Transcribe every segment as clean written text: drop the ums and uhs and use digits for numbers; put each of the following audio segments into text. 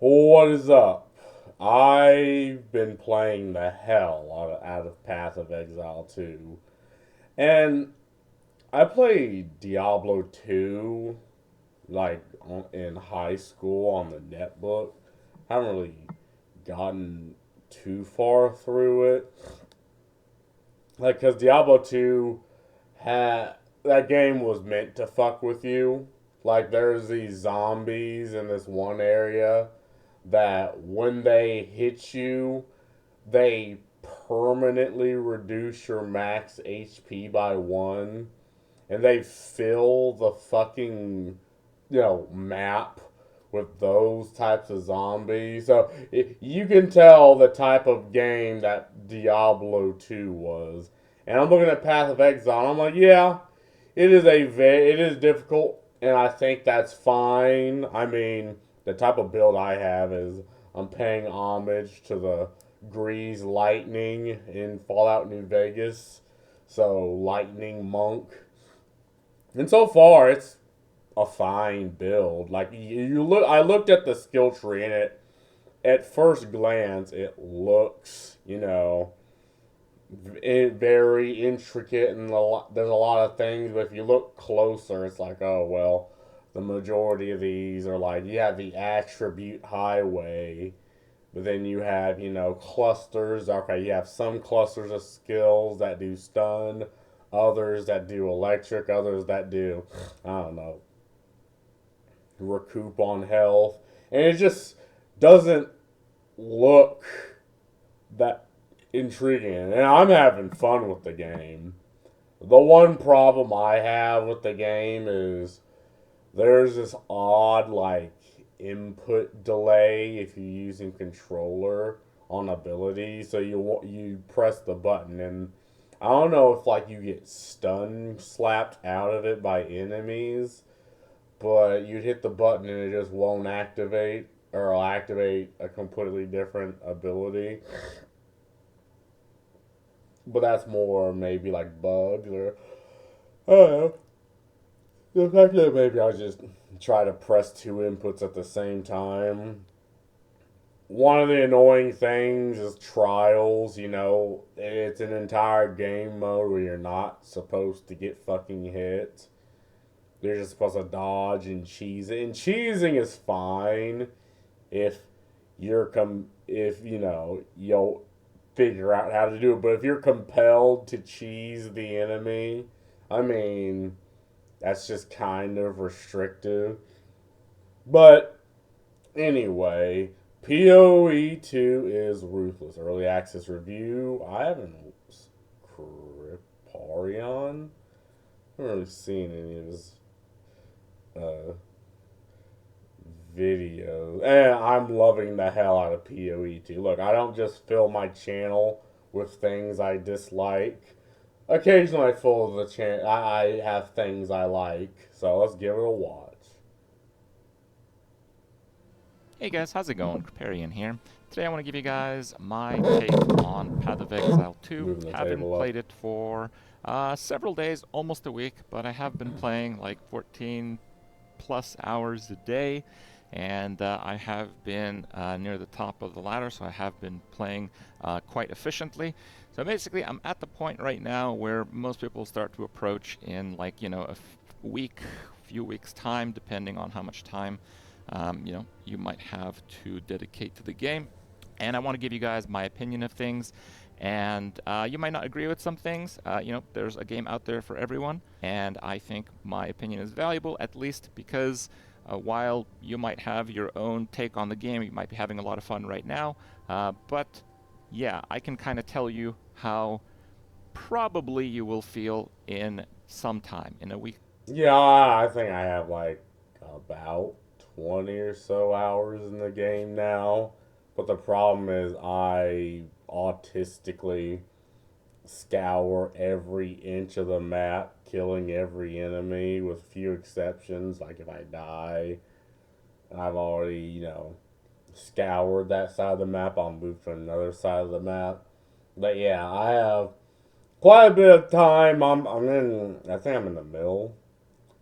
What is up? I've been playing the hell out of Path of Exile 2. And I played Diablo 2 in high school on the netbook. Haven't really gotten too far through it. Cause Diablo 2 had that game was meant to fuck with you. There's these zombies in this one area that when they hit you, they permanently reduce your max HP by one, and they fill the fucking map with those types of zombies. So you can tell the type of game that Diablo 2 was. And I'm looking at Path of Exile, and I'm like, yeah, it is difficult, and I think that's fine. I mean, the type of build I have is I'm paying homage to the Grease Lightning in Fallout New Vegas. So Lightning Monk. And so far it's a fine build. I looked at the skill tree and it at first glance it looks, very intricate and there's a lot of things, but if you look closer, it's like, oh well, the majority of these are like you have the attribute highway, but then you have clusters. Okay, you have some clusters of skills that do stun, others that do electric, others that do I don't know recoup on health, and it just doesn't look that intriguing, and I'm having fun with the game. The one problem I have with the game is there's this odd input delay if you're using controller on ability. So you press the button, and I don't know if you get stun slapped out of it by enemies, but you'd hit the button and it just won't activate, or it'll activate a completely different ability. But that's more maybe bugs, or I don't know. The fact that maybe I just try to press two inputs at the same time. One of the annoying things is trials. It's an entire game mode where you're not supposed to get fucking hit. You're just supposed to dodge and cheese it. And cheesing is fine if if you'll figure out how to do it. But if you're compelled to cheese the enemy, I mean, that's just kind of restrictive. But anyway, POE2 is ruthless. Early access review. I haven't Kriparion. I haven't really seen any of his uh, videos. And I'm loving the hell out of POE2. Look, I don't just fill my channel with things I dislike. Occasionally I fill the channel. I have things I like. So let's give it a watch. Hey guys, how's it going? Kriparion here. Today I want to give you guys my take on Path of Exile 2. Moving the Haven't table up. played it for several days, almost a week, but I have been playing like 14 plus hours a day, and I have been near the top of the ladder, so I have been playing quite efficiently. So basically, I'm at the point right now where most people start to approach in few weeks time, depending on how much time you might have to dedicate to the game. And I want to give you guys my opinion of things. And you might not agree with some things. There's a game out there for everyone. And I think my opinion is valuable, at least because while you might have your own take on the game, you might be having a lot of fun right now. But yeah, I can kind of tell you how probably you will feel in some time, in a week. Yeah, I think I have about 20 or so hours in the game now. But the problem is I autistically scour every inch of the map, killing every enemy with few exceptions. Like if I die, I've already, scoured that side of the map, I'll move to another side of the map. But yeah, I have quite a bit of time. I think I'm in the middle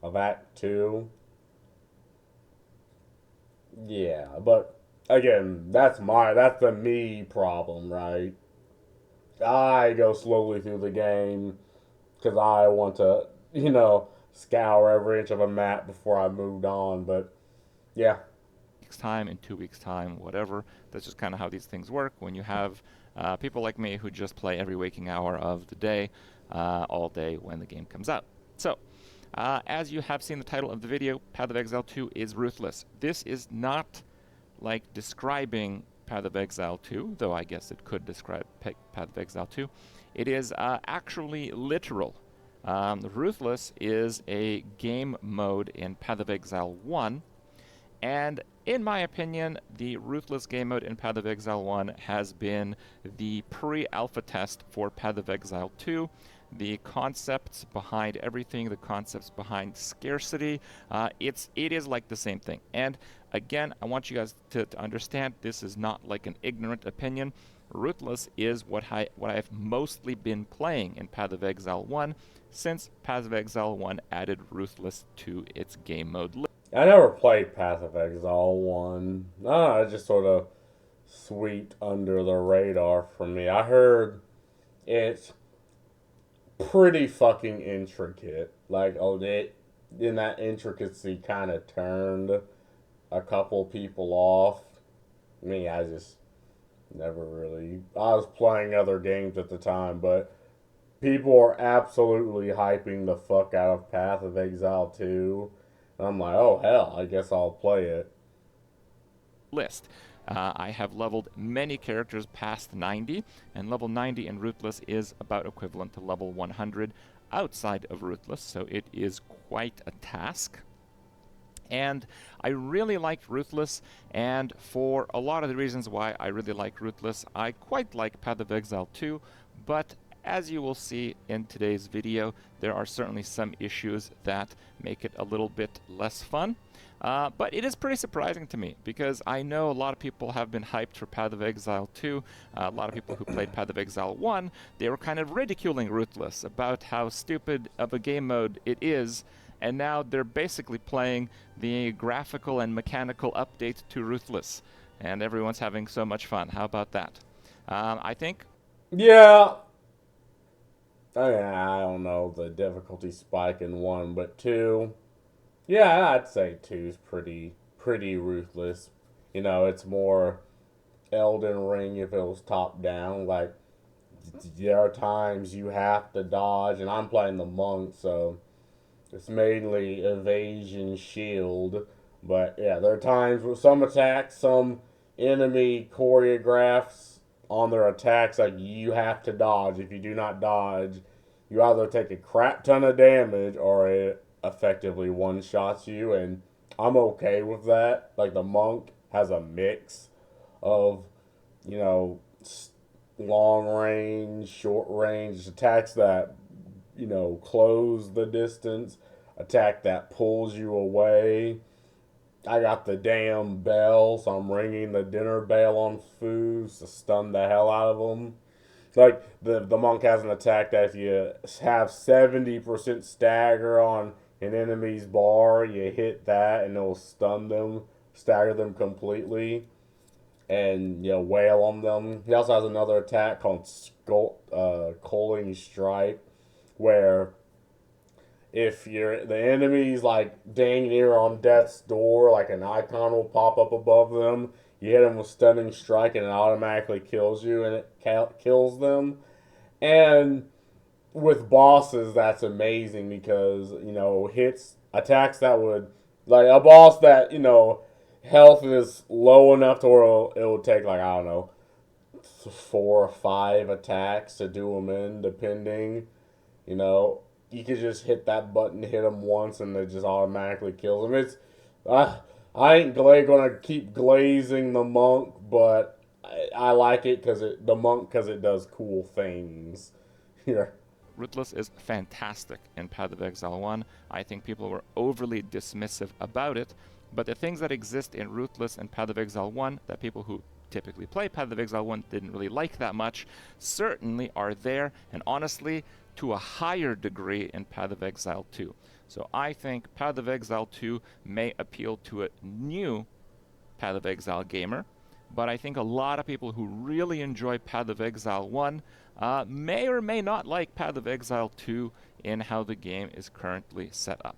of Act 2. Yeah, but again, that's the me problem, right? I go slowly through the game because I want to, scour every inch of a map before I moved on. But yeah, Weeks time, in 2 weeks time, whatever. That's just kind of how these things work when you have people like me who just play every waking hour of the day, all day when the game comes out. So, as you have seen the title of the video, Path of Exile 2 is ruthless. This is not like describing Path of Exile 2, though I guess it could describe Path of Exile 2. It is actually literal. Ruthless is a game mode in Path of Exile 1, and in my opinion, the Ruthless game mode in Path of Exile 1 has been the pre-alpha test for Path of Exile 2. The concepts behind everything, the concepts behind scarcity, it is like the same thing. And again, I want you guys to understand this is not like an ignorant opinion. Ruthless is what I've mostly been playing in Path of Exile 1 since Path of Exile 1 added Ruthless to its game mode list. I never played Path of Exile 1. I just sort of swept under the radar for me. I heard it's pretty fucking intricate. Like, it in that intricacy kind of turned a couple people off. Me, I just never really. I was playing other games at the time, but people are absolutely hyping the fuck out of Path of Exile 2. And I'm like, oh hell, I guess I'll play it. List. I have leveled many characters past 90, and level 90 in Ruthless is about equivalent to level 100 outside of Ruthless, so it is quite a task. And I really liked Ruthless, and for a lot of the reasons why I really like Ruthless, I quite like Path of Exile 2, but as you will see in today's video, there are certainly some issues that make it a little bit less fun. But it is pretty surprising to me because I know a lot of people have been hyped for Path of Exile 2. A lot of people who played Path of Exile 1, they were kind of ridiculing Ruthless about how stupid of a game mode it is. And now they're basically playing the graphical and mechanical update to Ruthless. And everyone's having so much fun. How about that? I think... Yeah. I don't know the difficulty spike in 1, but 2. Yeah, I'd say 2's pretty ruthless. It's more Elden Ring if it was top down. Like, there are times you have to dodge, and I'm playing the monk, so it's mainly evasion shield. But yeah, there are times where some attacks, some enemy choreographs on their attacks, like you have to dodge. If you do not dodge, you either take a crap ton of damage or it effectively one shots you, and I'm okay with that. Like, the monk has a mix of, you know, long range, short range attacks that, close the distance, attack that pulls you away. I got the damn bell, so I'm ringing the dinner bell on fools to stun the hell out of them. Like, the monk has an attack that if you have 70% stagger on an enemy's bar, you hit that and it'll stun them, stagger them completely, and wail on them. He also has another attack called Culling Stripe, where if the enemy's like dang near on death's door, like an icon will pop up above them. You hit them with Stunning Strike and it automatically kills you, and it kills them. And with bosses, that's amazing because, hits, attacks that would, like a boss that, health is low enough to where it will take, like, I don't know, 4 or 5 attacks to do them in, depending, you could just hit that button, hit them once, and it just automatically kills them. I ain't gonna keep glazing the monk, but I like it because it does cool things. Here. Ruthless is fantastic in Path of Exile 1. I think people were overly dismissive about it, but the things that exist in Ruthless and Path of Exile 1 that people who typically play Path of Exile 1 didn't really like that much certainly are there, and honestly, to a higher degree in Path of Exile 2. So I think Path of Exile 2 may appeal to a new Path of Exile gamer, but I think a lot of people who really enjoy Path of Exile 1 may or may not like Path of Exile 2 in how the game is currently set up.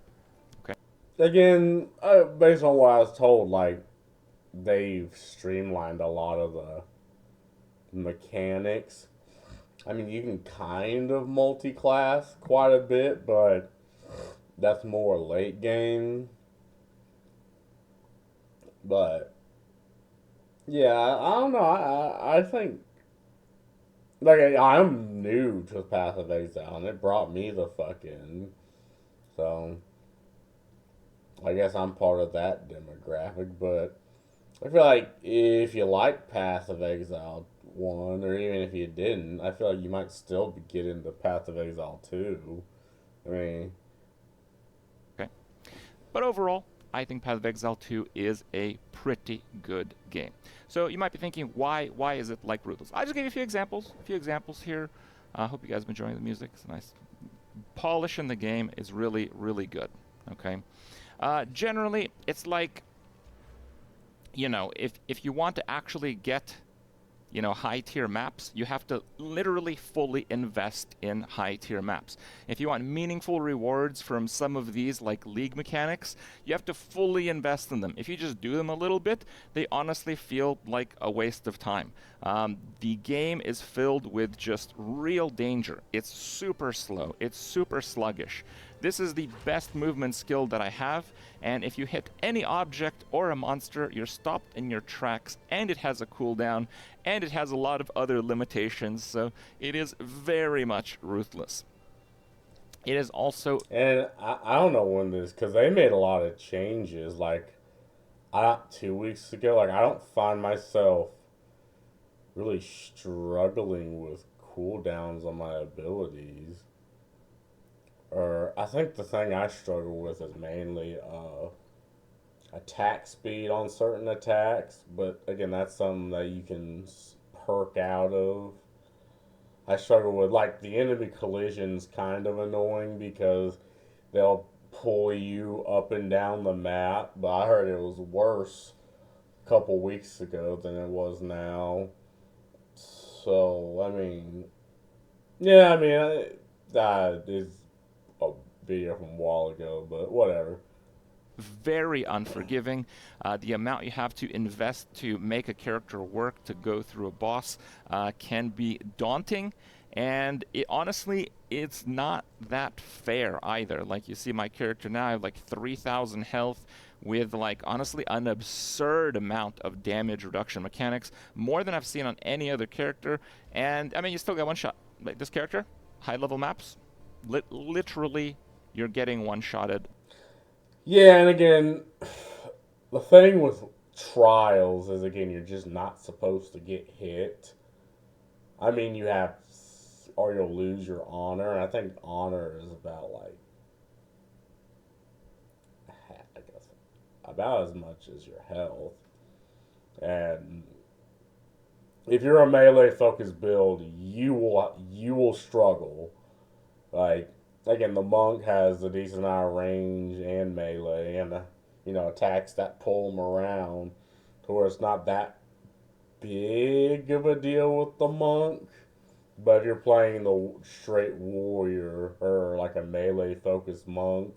Okay. Again, based on what I was told, like they've streamlined a lot of the mechanics. I mean, you can kind of multi-class quite a bit, but that's more late game. But yeah, I don't know. I think like I'm new to Path of Exile, and it brought me the fucking. So I guess I'm part of that demographic. But I feel like if you like Path of Exile 1, or even if you didn't, I feel like you might still get into Path of Exile 2. I mean, Okay. But overall, I think Path of Exile 2 is a pretty good game. So you might be thinking, why is it like Ruthless? I'll just give you a few examples here. I hope you guys have been enjoying the music. It's nice. Polish in the game is really, really good. Okay. Generally, it's like, if you want to actually get high tier maps, you have to literally fully invest in high tier maps. If you want meaningful rewards from some of these, like league mechanics, you have to fully invest in them. If you just do them a little bit, they honestly feel like a waste of time. The game is filled with just real danger. It's super slow, it's super sluggish. This is the best movement skill that I have, and if you hit any object or a monster, you're stopped in your tracks, and it has a cooldown, and it has a lot of other limitations, so it is very much ruthless. It is also. and I don't know when this, because they made a lot of changes. Like, 2 weeks ago, like, I don't find myself really struggling with cooldowns on my abilities. Or I think the thing I struggle with is mainly attack speed on certain attacks, but again, that's something that you can perk out of. I struggle with like the enemy collisions, kind of annoying because they'll pull you up and down the map, but I heard it was worse a couple weeks ago than it was now. So, I mean, yeah, I mean, that is a video from a while ago, but whatever. Very unforgiving. The amount you have to invest to make a character work to go through a boss can be daunting, and it's not that fair either. Like you see my character now, I have like 3,000 health with like honestly an absurd amount of damage reduction mechanics, more than I've seen on any other character. And I mean, you still get one shot. Like this character, high level maps, literally you're getting one shotted. Yeah, and again, the thing with trials is again you're just not supposed to get hit. I mean, you have, or you'll lose your honor. And I think honor is about like, I guess, about as much as your health. And if you're a melee focused build, you will struggle. Like again, the monk has a decent amount of range and melee, and attacks that pull him around, to where it's not that big of a deal with the monk. But if you're playing the straight warrior or like a melee focused monk,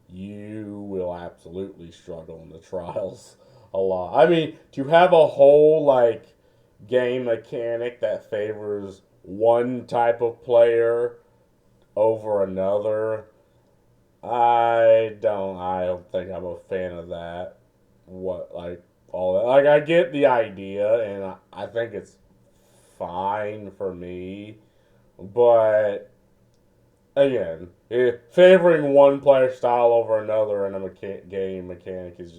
you will absolutely struggle in the trials a lot. I mean, to have a whole like game mechanic that favors one type of player over another, I don't think I'm a fan of that. What like all that, like I get the idea, and I think it's fine for me, but again, favoring one player style over another in a game mechanic is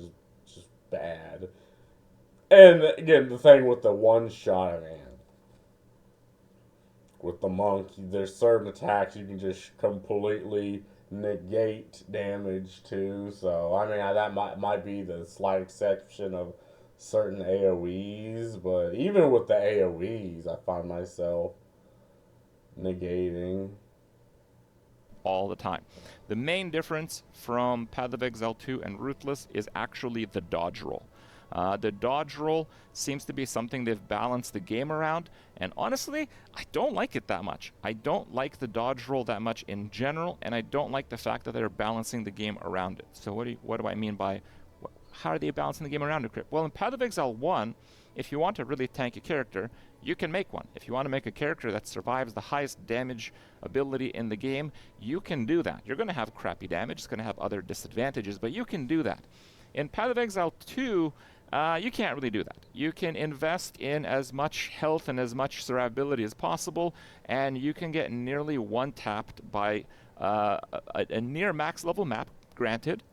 just bad. And again, the thing with the one shot, man, with the monk, there's certain attacks you can just completely negate damage to. So I mean, that might be the slight exception of certain AOE's, but even with the AOE's, I find myself negating. All the time. The main difference from Path of Exile 2 and Ruthless is actually the dodge roll. The dodge roll seems to be something they've balanced the game around, and honestly, I don't like it that much. I don't like the dodge roll that much in general, and I don't like the fact that they're balancing the game around it. So what do I mean by, how are they balancing the game around it, Crip? Well, in Path of Exile 1, if you want to really tank a character, you can make one. If you want to make a character that survives the highest damage ability in the game, you can do that. You're going to have crappy damage, it's going to have other disadvantages, but you can do that. In Path of Exile 2, you can't really do that. You can invest in as much health and as much survivability as possible, and you can get nearly one-tapped by a near max level map, granted,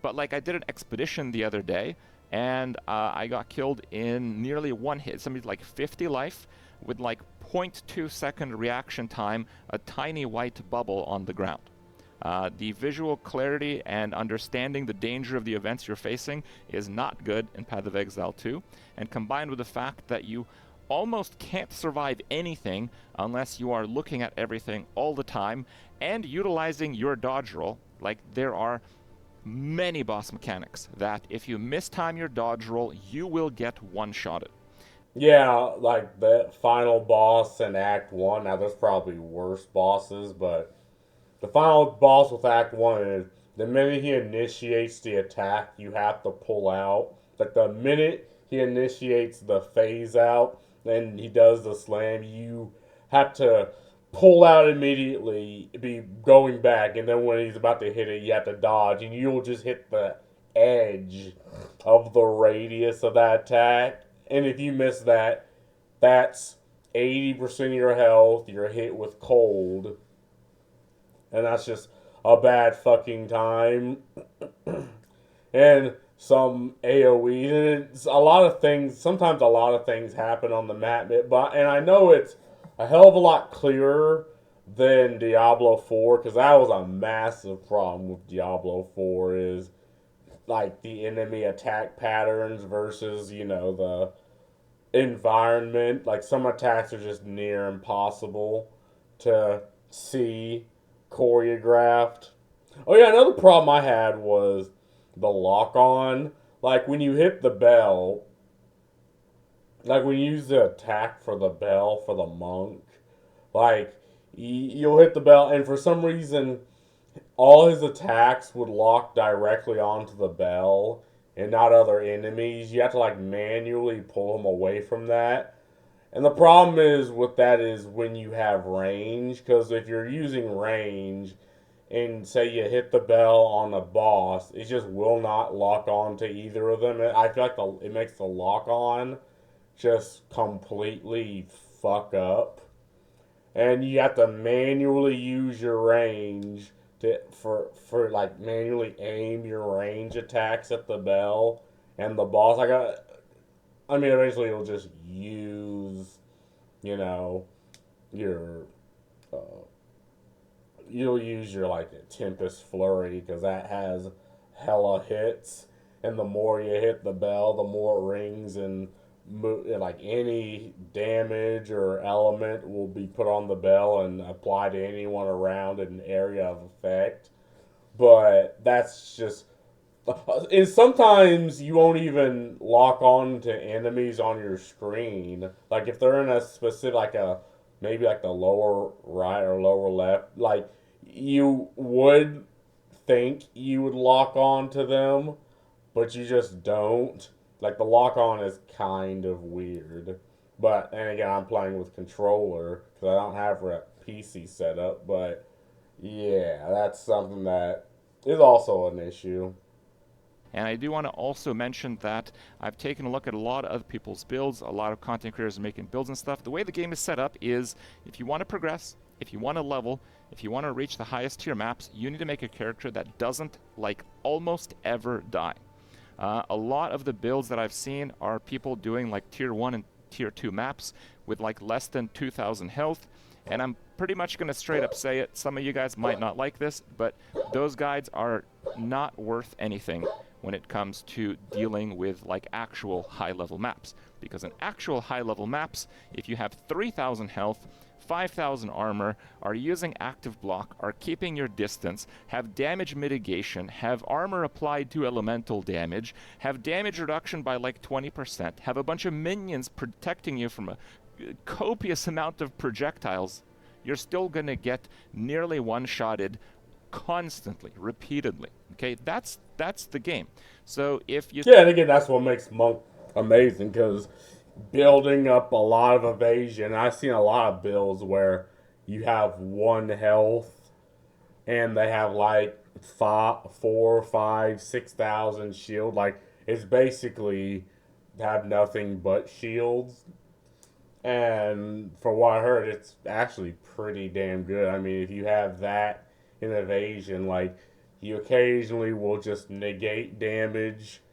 but like I did an expedition the other day, and I got killed in nearly one hit, something like 50 life, with like 0.2 second reaction time, a tiny white bubble on the ground. The visual clarity and understanding the danger of the events you're facing is not good in Path of Exile 2, and combined with the fact that you almost can't survive anything unless you are looking at everything all the time and utilizing your dodge roll. Like, there are many boss mechanics that if you mistime your dodge roll, you will get one-shotted. Yeah, like the final boss in Act 1. Now, there's probably worse bosses, but the final boss with Act 1 is the minute he initiates the attack, you have to pull out. Like, the minute he initiates the phase out and he does the slam, you have to pull out immediately, be going back, and then when he's about to hit it, you have to dodge, and you'll just hit the edge of the radius of that attack. And if you miss that, that's 80% of your health. You're hit with cold, and that's just a bad fucking time. And some AoEs, and it's a lot of things. Sometimes a lot of things happen on the map, but and I know it's a hell of a lot clearer than Diablo 4, because that was a massive problem with Diablo 4, is like the enemy attack patterns versus, the environment. Like, some attacks are just near impossible to see choreographed. Oh yeah, another problem I had was the lock on. Like, when you hit the bell, like when you use the attack for the bell for the monk, like you'll hit the bell, and for some reason, all his attacks would lock directly onto the bell and not other enemies. You have to like manually pull him away from that. And the problem is with that is when you have range, because if you're using range and say you hit the bell on a boss, it just will not lock on to either of them. I feel like it makes the lock on just completely fuck up, and you have to manually use your range for like manually aim your range attacks at the bell and the boss. I mean, eventually it'll just use, your uh, you'll use your like Tempest Flurry, because that has hella hits, and the more you hit the bell, the more it rings, and like any damage or element will be put on the bell and apply to anyone around an area of effect. But that's just, and sometimes you won't even lock on to enemies on your screen. Like, if they're in a specific, maybe like the lower right or lower left, like, you would think you would lock on to them, but you just don't. Like, the lock on is kind of weird. But, and again, I'm playing with controller because I don't have a PC setup. But yeah, that's something that is also an issue. And I do want to also mention that I've taken a look at a lot of other people's builds. A lot of content creators are making builds and stuff. The way the game is set up is, if you want to progress, if you want to level, if you want to reach the highest tier maps, you need to make a character that doesn't, like, almost ever die. A lot of the builds that I've seen are people doing like tier 1 and tier 2 maps with like less than 2,000 health, and I'm pretty much going to straight up say it. Some of you guys might not like this, but those guides are not worth anything when it comes to dealing with like actual high level maps. Because in actual high level maps, if you have 3,000 health, 5,000 armor, are using active block, are keeping your distance, have damage mitigation, have armor applied to elemental damage, have damage reduction by like 20%, have a bunch of minions protecting you from a copious amount of projectiles, you're still going to get nearly one-shotted constantly, repeatedly. Okay, that's the game. So if you Yeah, and again, that's what makes Monk amazing because building up a lot of evasion. I've seen a lot of builds where you have one health and they have like five, 6,000 shield. Like it's basically have nothing but shields. And for what I heard, it's actually pretty damn good. I mean, if you have that in evasion, like you occasionally will just negate damage.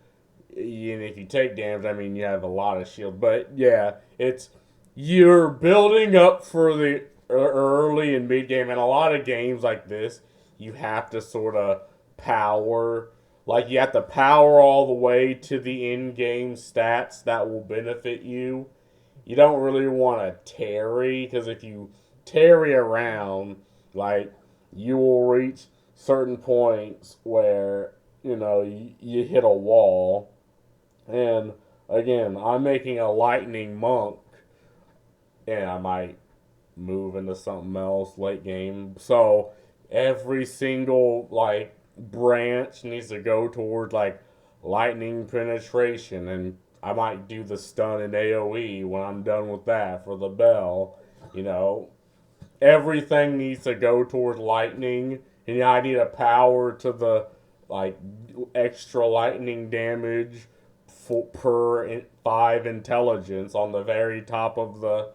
And if you take damage, I mean, you have a lot of shield. But yeah, it's you're building up for the early and mid game, and a lot of games like this, you have to sort of power. Like you have to power all the way to the in-game stats that will benefit you. You don't really want to tarry because if you tarry around, like you will reach certain points where you hit a wall. And again, I'm making a lightning monk, and I might move into something else late game. So every single like branch needs to go towards like lightning penetration, and I might do the stun and AOE when I'm done with that for the bell. You know, everything needs to go towards lightning, and I need a power to the like extra lightning damage per 5 intelligence on the very top of the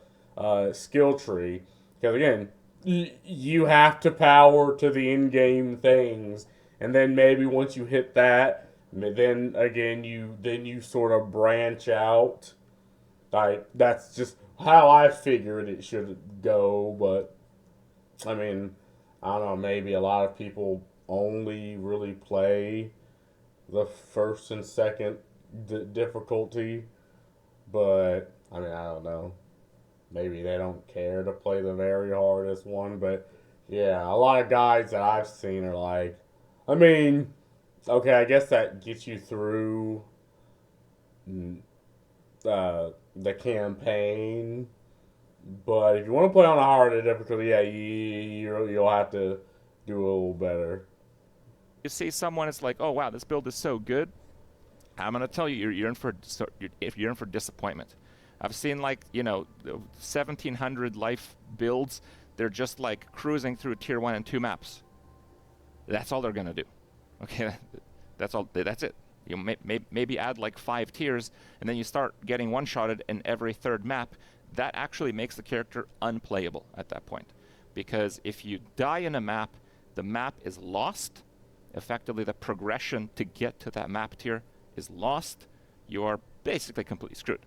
skill tree. Because again, you have to power to the in-game things, and then maybe once you hit that, then again you sort of branch out. Like that's just how I figured it should go. But I mean, I don't know. Maybe a lot of people only really play the first and second difficulty, but I mean, I don't know. Maybe they don't care to play the very hardest one, but yeah, a lot of guys that I've seen are like, I mean, okay, I guess that gets you through the campaign, but if you want to play on a harder difficulty, yeah, you'll have to do a little better. you see someone, it's like, oh wow, this build is so good. I'm gonna tell you, you're in for if you're in for disappointment. I've seen like 1,700 life builds. They're just like cruising through tier 1 and 2 maps. That's all they're gonna do. Okay, that's all. That's it. You maybe add like 5 tiers, and then you start getting one-shotted in every third map. That actually makes the character unplayable at that point, because if you die in a map, the map is lost. Effectively, the progression to get to that map tier is lost. You're basically completely screwed.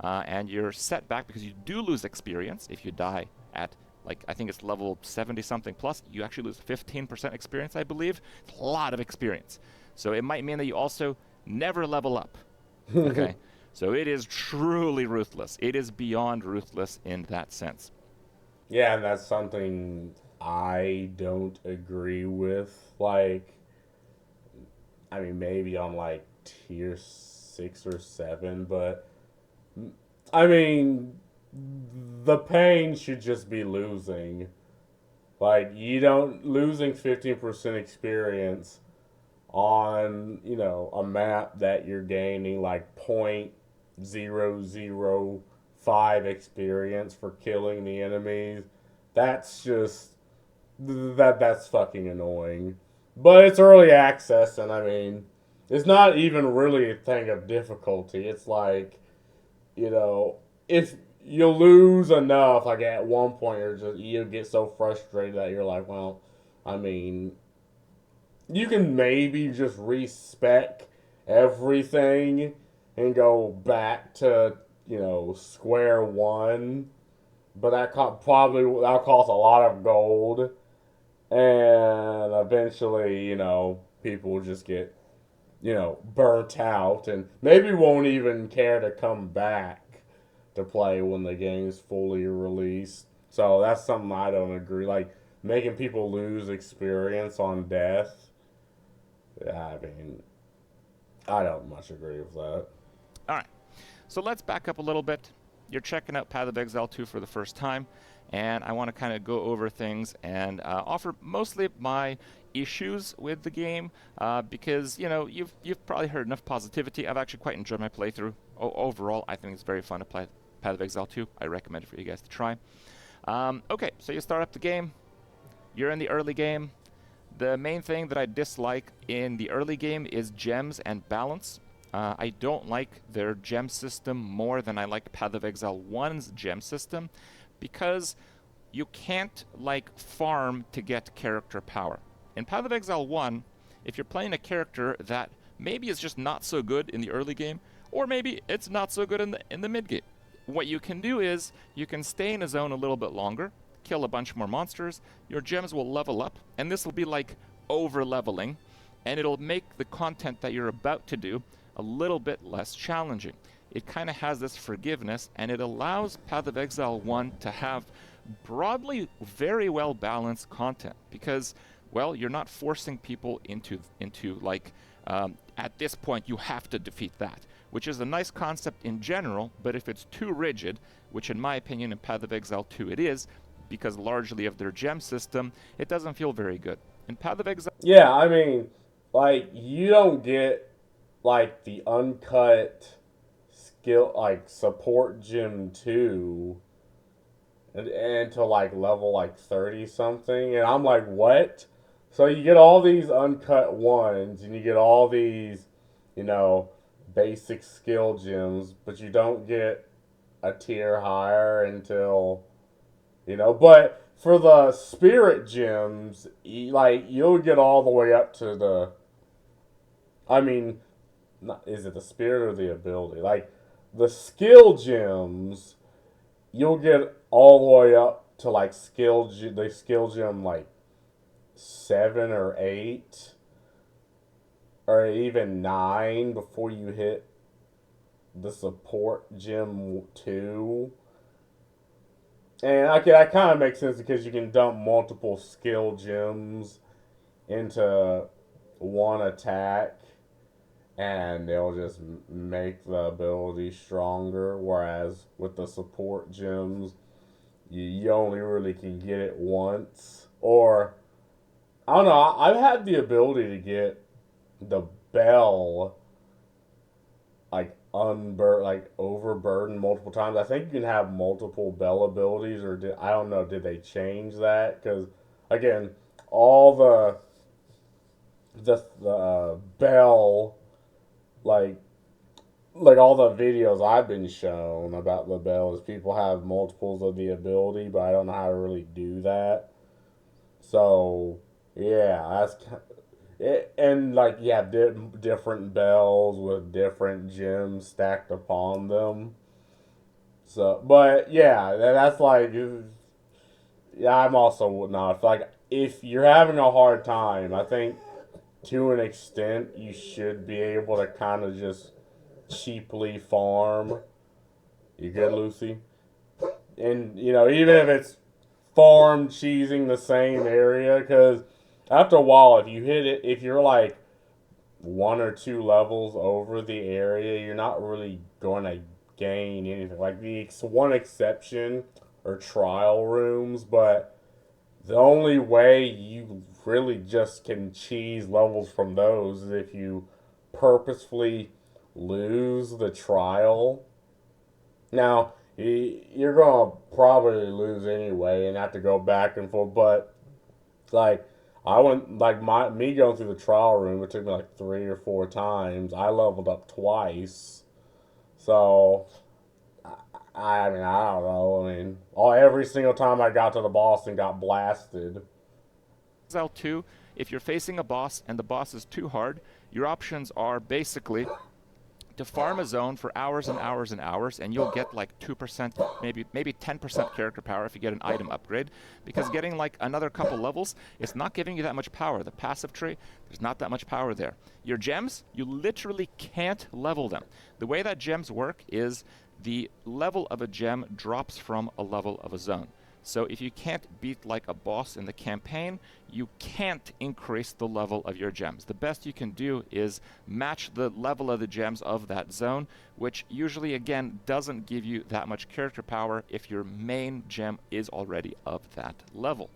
And you're set back because you do lose experience if you die at, like, I think it's level 70 something plus. You actually lose 15% experience, I believe. It's a lot of experience. So it might mean that you also never level up. Okay? So it is truly ruthless. It is beyond ruthless in that sense. Yeah, and that's something I don't agree with. Like, I mean, maybe on like tier 6 or 7, but I mean, the pain should just be losing. Like, you don't losing 15% experience on a map that you're gaining like 0.005 experience for killing the enemies. That's just that's fucking annoying. But it's early access, and I mean, it's not even really a thing of difficulty. It's like, if you lose enough, like at one point, you get so frustrated that you're like, well, I mean, you can maybe just respec everything and go back to square one, but that'll cost a lot of gold, and eventually people will just get burnt out and maybe won't even care to come back to play when the game's fully released. So that's something I don't agree. Like making people lose experience on death. Yeah, I mean, I don't much agree with that. All right. So let's back up a little bit. You're checking out Path of Exile 2 for the first time, and I want to kind of go over things and offer mostly my issues with the game because you've probably heard enough positivity. I've actually quite enjoyed my playthrough. Overall, I think it's very fun to play Path of Exile 2. I recommend it for you guys to try. Okay, so you start up the game. You're in the early game. The main thing that I dislike in the early game is gems and balance. I don't like their gem system more than I like Path of Exile 1's gem system because you can't farm to get character power. In Path of Exile 1, if you're playing a character that maybe is just not so good in the early game, or maybe it's not so good in the mid game, what you can do is you can stay in a zone a little bit longer, kill a bunch more monsters, your gems will level up, and this will be like over leveling, and it'll make the content that you're about to do a little bit less challenging. It kind of has this forgiveness, and it allows Path of Exile 1 to have broadly very well balanced content because, well, you're not forcing people into at this point you have to defeat that, which is a nice concept in general, but if it's too rigid, which in my opinion in Path of Exile 2 it is, because largely of their gem system, it doesn't feel very good. In Path of Exile, Yeah, I mean, you don't get the uncut skill support gym 2 and to level 30 something, and I'm like, what? So you get all these uncut ones and you get all these, you know basic skill gems, but you don't get a tier higher until, but for the spirit gems, you'll get all the way up to the, I mean, not, is it the spirit or the ability? The skill gems, you'll get all the way up to the skill gem 7 or 8 or even 9 before you hit the support gem 2. And okay, that kind of makes sense because you can dump multiple skill gems into one attack and they'll just make the ability stronger. Whereas with the support gems, you only really can get it once. Or, I don't know, I've had the ability to get the bell overburdened multiple times. I think you can have multiple bell abilities, or I don't know, did they change that? Because again, all the bell like all the videos I've been shown about the bells, people have multiples of the ability, but I don't know how to really do that. So yeah, and you have different bells with different gems stacked upon them. So, but yeah, that's yeah. I'm also not if you're having a hard time, I think to an extent you should be able to kind of just cheaply farm. You good, Lucy? And even if it's farm cheesing the same area, because after a while, if you're 1 or 2 levels over the area, you're not really going to gain anything. The one exception are trial rooms, but the only way you really just can cheese levels from those is if you purposefully lose the trial. Now, you're going to probably lose anyway and have to go back and forth, but I went me going through the trial room. It took me 3 or 4 times. I leveled up twice, so I mean I don't know. I mean, every single time I got to the boss and got blasted. Exile 2, if you're facing a boss and the boss is too hard, your options are basically to farm a zone for hours and hours and hours, and you'll get like 2%, maybe 10% character power if you get an item upgrade, because getting like another couple levels, it's not giving you that much power. The passive tree, there's not that much power there. Your gems, you literally can't level them. The way that gems work is the level of a gem drops from a level of a zone. So if you can't beat like a boss in the campaign, you can't increase the level of your gems. The best you can do is match the level of the gems of that zone, which usually, again, doesn't give you that much character power if your main gem is already of that level.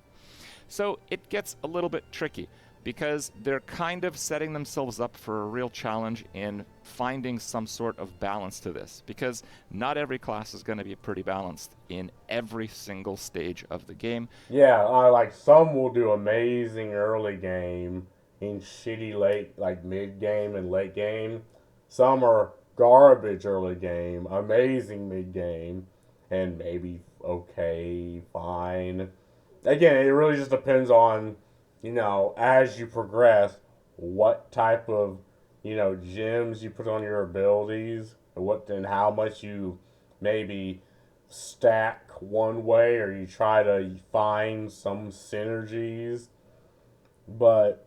So it gets a little bit tricky, because they're kind of setting themselves up for a real challenge in finding some sort of balance to this, because not every class is going to be pretty balanced in every single stage of the game. Yeah, like some will do amazing early game and shitty late, like mid game and late game. Some are garbage early game, amazing mid game, and maybe okay, fine. Again, it really just depends on, as you progress, what type of, gems you put on your abilities, and how much you maybe stack one way, or you try to find some synergies. But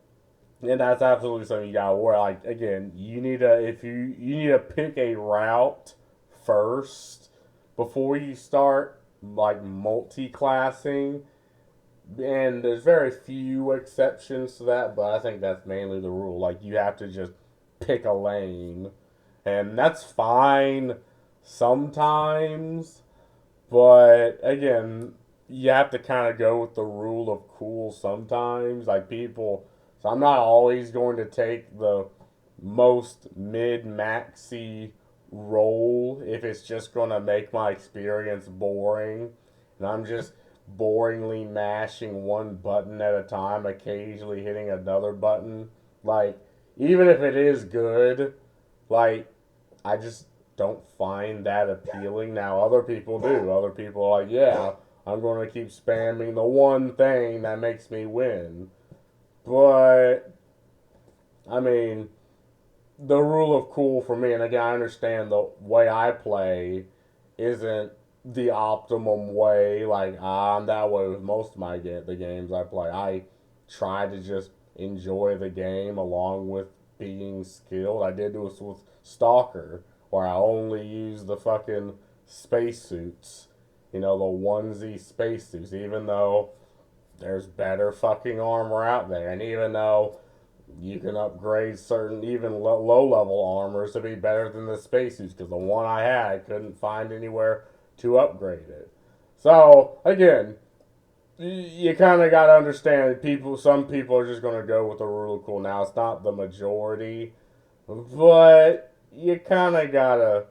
and that's absolutely something you gotta worry. Like again, you need to pick a route first before you start like multi-classing, and there's very few exceptions to that, but I think that's mainly the rule. Like you have to just pick a lane, and that's fine sometimes, but again, you have to kind of go with the rule of cool sometimes. Like people, so I'm not always going to take the most mid maxi role if it's just going to make my experience boring, and I'm just boringly mashing one button at a time, occasionally hitting another button. Like, even if it is good, like, I just don't find that appealing. Now, other people do. Other people are like, yeah, I'm going to keep spamming the one thing that makes me win. But, I mean, the rule of cool for me, and again, I understand the way I play isn't the optimum way. Like I'm that way with most of the games I play. I try to just enjoy the game along with being skilled. I did this with Stalker, where I only use the fucking spacesuits. The onesie spacesuits, even though there's better fucking armor out there, and even though you can upgrade certain even low level armors to be better than the spacesuits, because the one I had I couldn't find anywhere to upgrade it. So again, you kind of got to understand some people are just going to go with the rule of cool. Now it's not the majority, but you kind of got to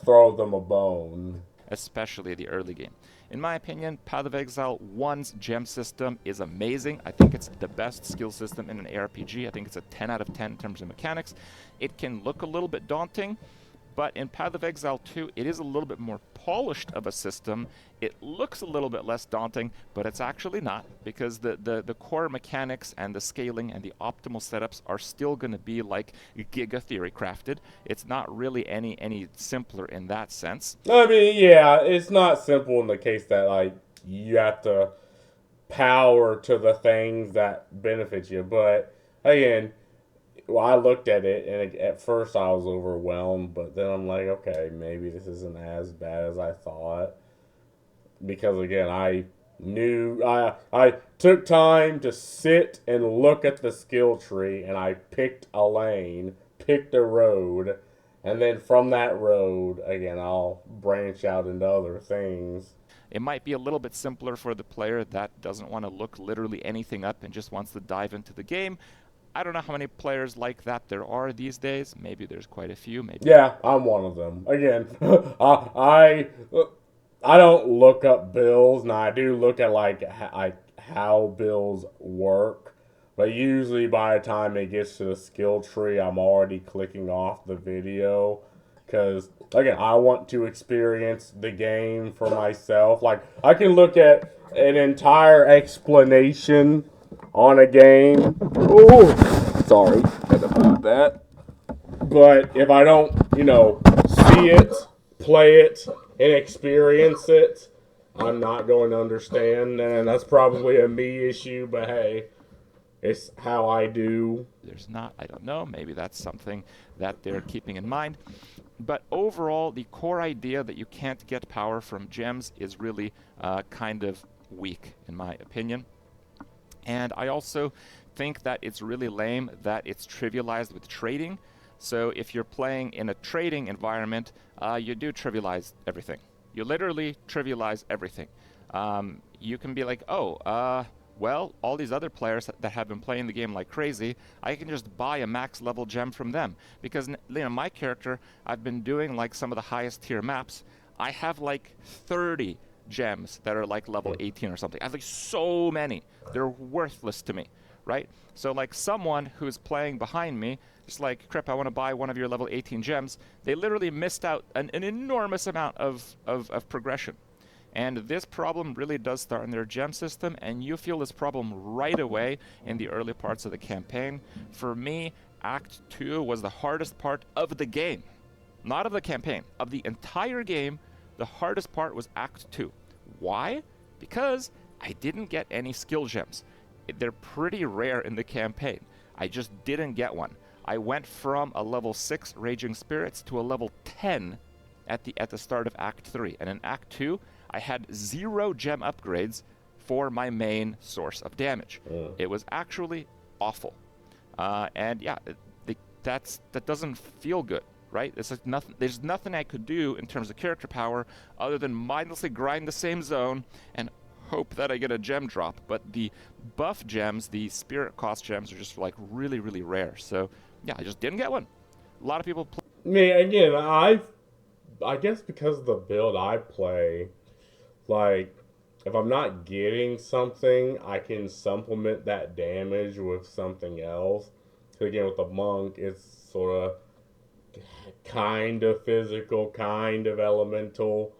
throw them a bone. Especially the early game. In my opinion, Path of Exile 1's gem system is amazing. I think it's the best skill system in an ARPG. I think it's a 10 out of 10 in terms of mechanics. It can look a little bit daunting, but in Path of Exile 2, it is a little bit more polished of a system. It looks a little bit less daunting, but it's actually not, because the core mechanics and the scaling and the optimal setups are still going to be like Giga Theory crafted. It's not really any simpler in that sense. I mean, yeah, it's not simple in the case that like you have to power to the things that benefit you, but again, well, I looked at it, and at first I was overwhelmed, but then I'm like, okay, maybe this isn't as bad as I thought. Because again, I took time to sit and look at the skill tree, and I picked a lane, picked a road, and then from that road, again, I'll branch out into other things. It might be a little bit simpler for the player that doesn't want to look literally anything up and just wants to dive into the game. I don't know how many players like that there are these days. Maybe there's quite a few. Maybe. Yeah, I'm one of them. Again, I don't look up bills. Now I do look at like how bills work, but usually by the time it gets to the skill tree, I'm already clicking off the video, because again, I want to experience the game for myself. Like I can look at an entire explanation on a game. Oh, sorry, had to move that. But if I don't, see it, play it, and experience it, I'm not going to understand. And that's probably a me issue, but hey, it's how I do. There's not, I don't know, maybe that's something that they're keeping in mind. But overall, the core idea that you can't get power from gems is really kind of weak, in my opinion. And I also think that it's really lame that it's trivialized with trading. So if you're playing in a trading environment, you do trivialize everything. You literally trivialize everything. You can be like, oh, well, all these other players that have been playing the game like crazy, I can just buy a max level gem from them. Because, my character, I've been doing like some of the highest tier maps. I have like 30 gems that are like level 18 or something. I have like so many. They're worthless to me, right? So like someone who's playing behind me, just like, Crip, I want to buy one of your level 18 gems. They literally missed out an enormous amount of progression. And this problem really does start in their gem system, and you feel this problem right away in the early parts of the campaign. For me, Act 2 was the hardest part of the game. Not of the campaign. Of the entire game, the hardest part was Act 2. Why? Because I didn't get any skill gems. They're pretty rare in the campaign. I just didn't get one. I went from a level 6 Raging Spirits to a level 10 at the start of Act 3. And in Act 2, I had 0 gem upgrades for my main source of damage. It was actually awful. And yeah, that doesn't feel good, right? It's like nothing. There's nothing I could do in terms of character power other than mindlessly grind the same zone and hope that I get a gem drop. But the buff gems, the spirit cost gems, are just like really, really rare. So yeah, I just didn't get one. A lot of people play. Me again, I guess because of the build I play, like, if I'm not getting something, I can supplement that damage with something else. So again, with the monk, it's sort of kind of physical, kind of elemental,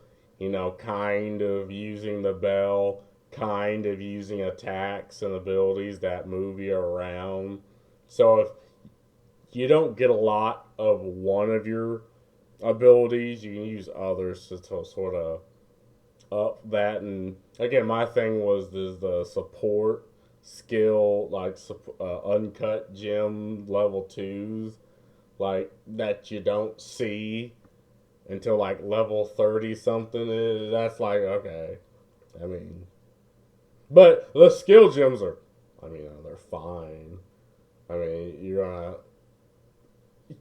kind of using the bell, kind of using attacks and abilities that move you around. So if you don't get a lot of one of your abilities, you can use others to sort of up that. And again, my thing was the support skill, like uncut gem level 2s, like that you don't see until like level 30 something. That's like, okay, I mean, but the skill gems are, they're fine. You're gonna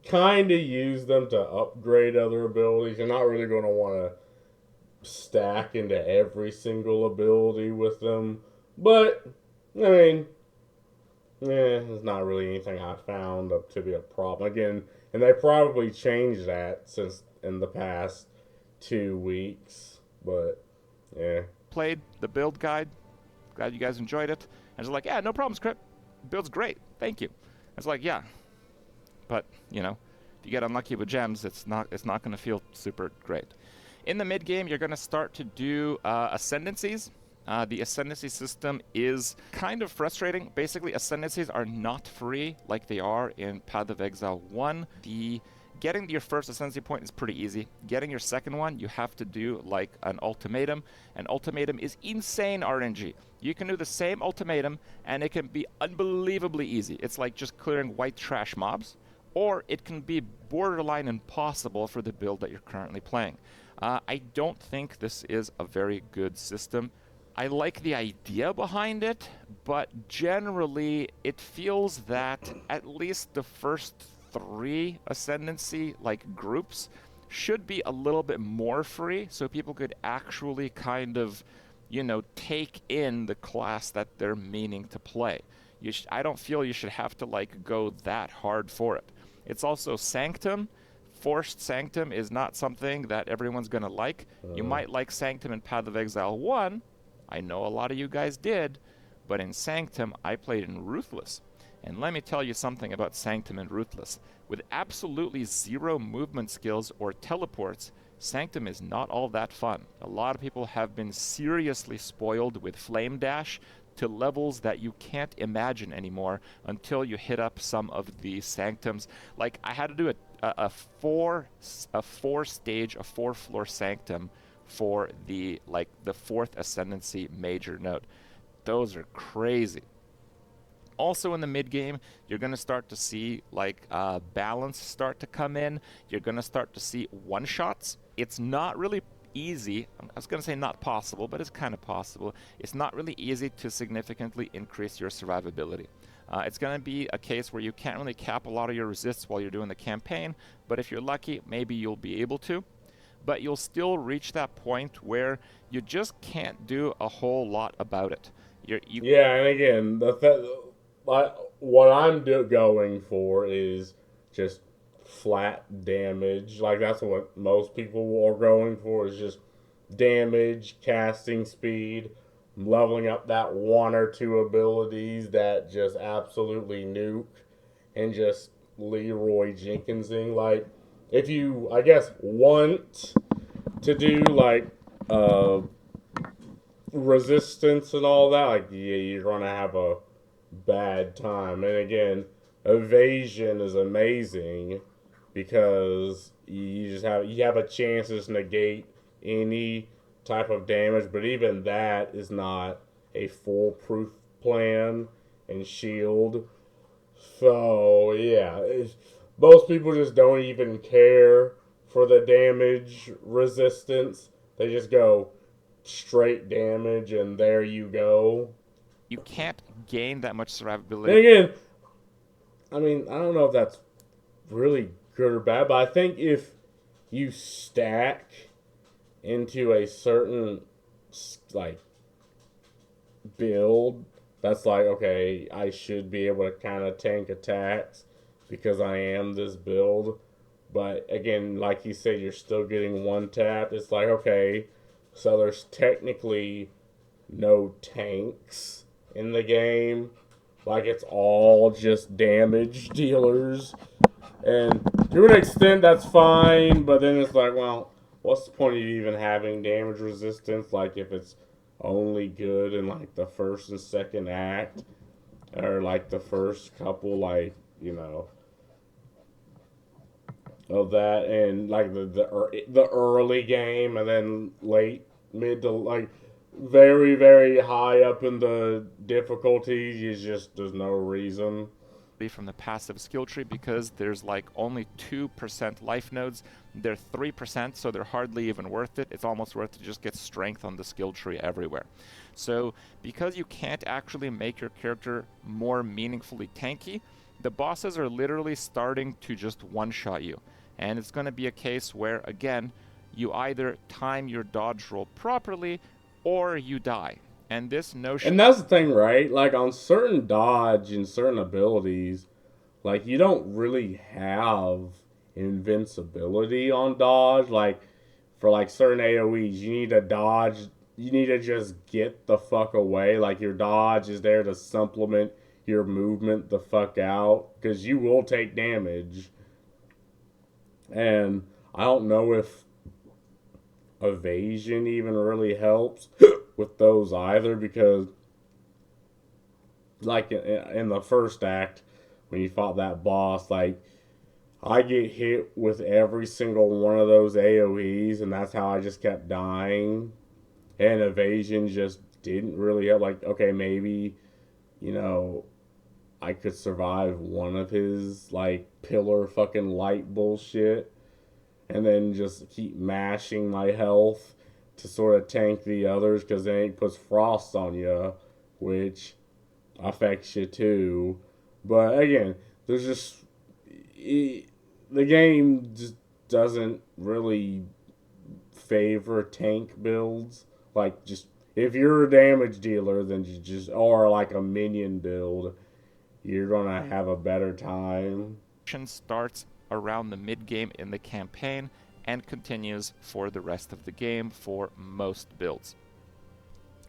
kind of use them to upgrade other abilities. You're not really going to want to stack into every single ability with them. But, it's not really anything I found to be a problem. Again, and they probably changed that since in the past 2 weeks. But, yeah. Played the build guide. Glad you guys enjoyed it. And it's like, yeah, no problems, Crip. Build's great. Thank you. It's like, yeah. But, if you get unlucky with gems, it's not going to feel super great. In the mid game, you're going to start to do ascendancies. The ascendancy system is kind of frustrating. Basically, ascendancies are not free like they are in Path of Exile 1. Getting your first ascendancy point is pretty easy. Getting your second one, you have to do like an ultimatum. An ultimatum is insane RNG. You can do the same ultimatum, and it can be unbelievably easy. It's like just clearing white trash mobs. Or it can be borderline impossible for the build that you're currently playing. I don't think this is a very good system. I like the idea behind it, but generally it feels that at least the first 3 ascendancy groups should be a little bit more free, so people could actually kind of, take in the class that they're meaning to play. I don't feel you should have to go that hard for it. It's also Sanctum. Forced Sanctum is not something that everyone's going to like. You might like Sanctum in Path of Exile 1. I know a lot of you guys did. But in Sanctum, I played in Ruthless. And let me tell you something about Sanctum and Ruthless. With absolutely 0 movement skills or teleports, Sanctum is not all that fun. A lot of people have been seriously spoiled with Flame Dash to levels that you can't imagine anymore until you hit up some of the Sanctums. I had to do a a 4 floor sanctum for the fourth ascendancy major node. Those are crazy. Also in the mid game, you're going to start to see balance start to come in. You're going to start to see one shots. It's not really easy. I was going to say not possible, but it's kind of possible. It's not really easy to significantly increase your survivability. It's going to be a case where you can't really cap a lot of your resists while you're doing the campaign, but if you're lucky, maybe you'll be able to. But you'll still reach that point where you just can't do a whole lot about it. You Yeah, and again, what going for is just flat damage. Like that's what most people are going for is just damage, casting speed, leveling up that one or two abilities that just absolutely nuke, and just Leroy Jenkinsing. Like if you, I guess, want to do uh resistance and all that, like yeah, you're gonna have a bad time. And again, evasion is amazing because you have a chance to just negate any type of damage, but even that is not a foolproof plan. And shield. So yeah, most people just don't even care for the damage resistance. They just go straight damage, and there you go. you can't gain that much And survivability. again, I mean, I don't know if that's really good or bad, but I think if you stack into a certain like build, that's like okay, I should be able to kind of tank attacks because I am this build. But again, like you said, you're still getting one tap. It's like okay, so there's technically no tanks in the game. Like it's all just damage dealers. And to an extent, that's fine, but then it's like, well, what's the point of you even having damage resistance? Like, if it's only good in like the first and second act, or like the first couple, of that, and like the early game, and then late, mid to like very very high up in the difficulties, you just there's no reason. From the passive skill tree because there's like only 2% life nodes. They're 3%, so they're hardly even worth it. It's almost worth to just get strength on the skill tree everywhere. So because you can't actually make your character more meaningfully tanky, the bosses are literally starting to just one-shot you. And it's going to be a case where, again, you either time your dodge roll properly or you die. And this notion. And that's the thing, right? Like on certain dodge and certain abilities, like you don't really have invincibility on dodge. Like for like certain AoEs, you need to dodge. You need to just get the fuck away. Like your dodge is there to supplement your movement the fuck out because you will take damage. And I don't know if evasion even really helps with those either because like in the first act when you fought that boss, like I get hit with every single one of those AoEs, and that's how I just kept dying. And evasion just didn't really help. Like, okay, maybe, you know, I could survive one of his, like, pillar fucking light bullshit, and then just keep mashing my health to sort of tank the others, because then it puts frost on you, which affects you too. But again, there's just the game just doesn't really favor tank builds. Like just if you're a damage dealer, then you just or like a minion build, you're gonna have a better time. Starts around the mid game in the campaign and continues for the rest of the game for most builds.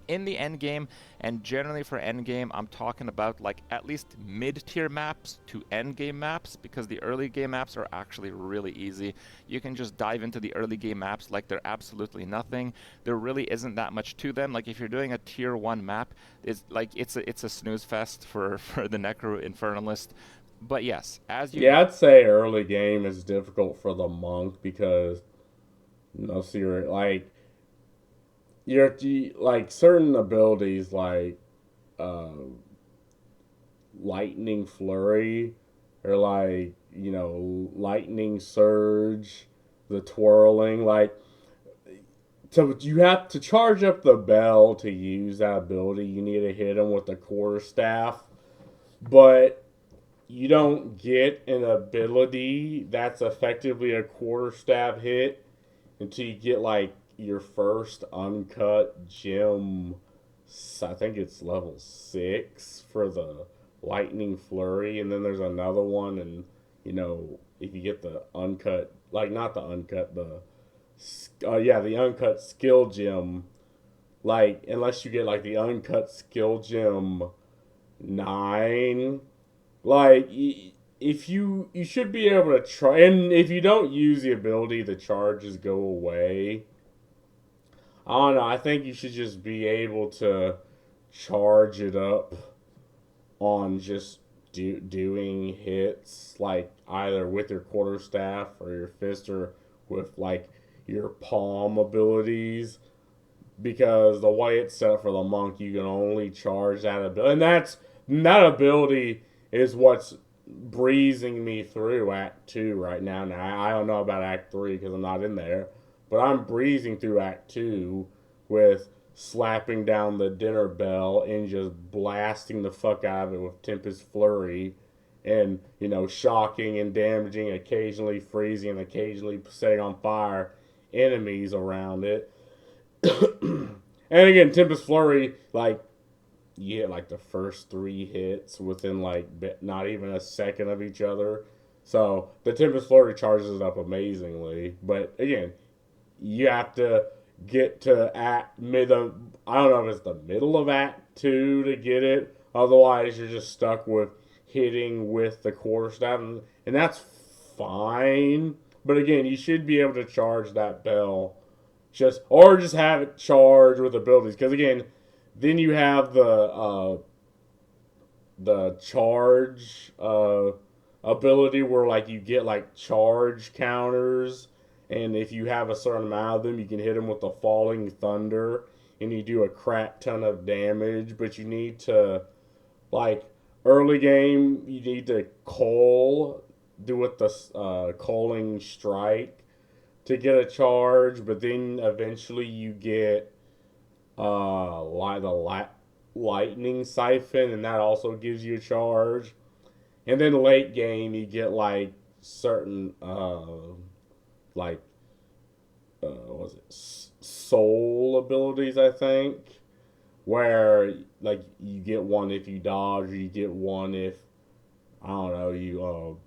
In the end game, and generally for end game, I'm talking about like at least mid-tier maps to end game maps, because the early game maps are actually really easy. You can just dive into the early game maps like they're absolutely nothing. There really isn't that much to them. Like if you're doing a tier 1 map, it's a snooze fest for the Necro Infernalist. But yes, as you Yeah, I'd say early game is difficult for the monk because no, so you're like certain abilities like uh, lightning flurry or like lightning surge, the twirling so you have to charge up the bell to use that ability. You need to hit him with the quarterstaff, but you don't get an ability that's effectively a quarterstaff hit until you get like your first uncut gem. I think it's level 6 for the lightning flurry, and then there's another one, and if you get the uncut, like not the uncut, the uncut skill gem, like unless you get like the uncut skill gem 9, like if you should be able to try, and if you don't use the ability, the charges go away. I don't know. I think you should just be able to charge it up on just doing hits, like either with your quarterstaff or your fist or with like your palm abilities. Because the way it's set up for the monk, you can only charge that ability, and that ability is what's breezing me through Act 2 right now. Now I don't know about Act 3 because I'm not in there, but I'm breezing through Act 2 with slapping down the dinner bell and just blasting the fuck out of it with Tempest Flurry, and shocking and damaging, occasionally freezing, and occasionally setting on fire enemies around it. And again, Tempest Flurry, like you hit like the first 3 hits within like not even a second of each other. So the Tempest Flurry charges it up amazingly. But again, you have to get to act mid. I don't know if it's the middle of Act 2 to get it. Otherwise, you're just stuck with hitting with the quarterstaff, and that's fine. But again, you should be able to charge that bell just have it charged with abilities, because again, then you have the charge ability where like you get like charge counters, and if you have a certain amount of them, you can hit them with the falling thunder, and you do a crap ton of damage. But you need to, like, early game, you need to do with the calling strike to get a charge, but then eventually you get lightning siphon, and that also gives you a charge. And then late game you get like certain like what was it, soul abilities, I think, where like you get one if you dodge, or you get one if I don't know, you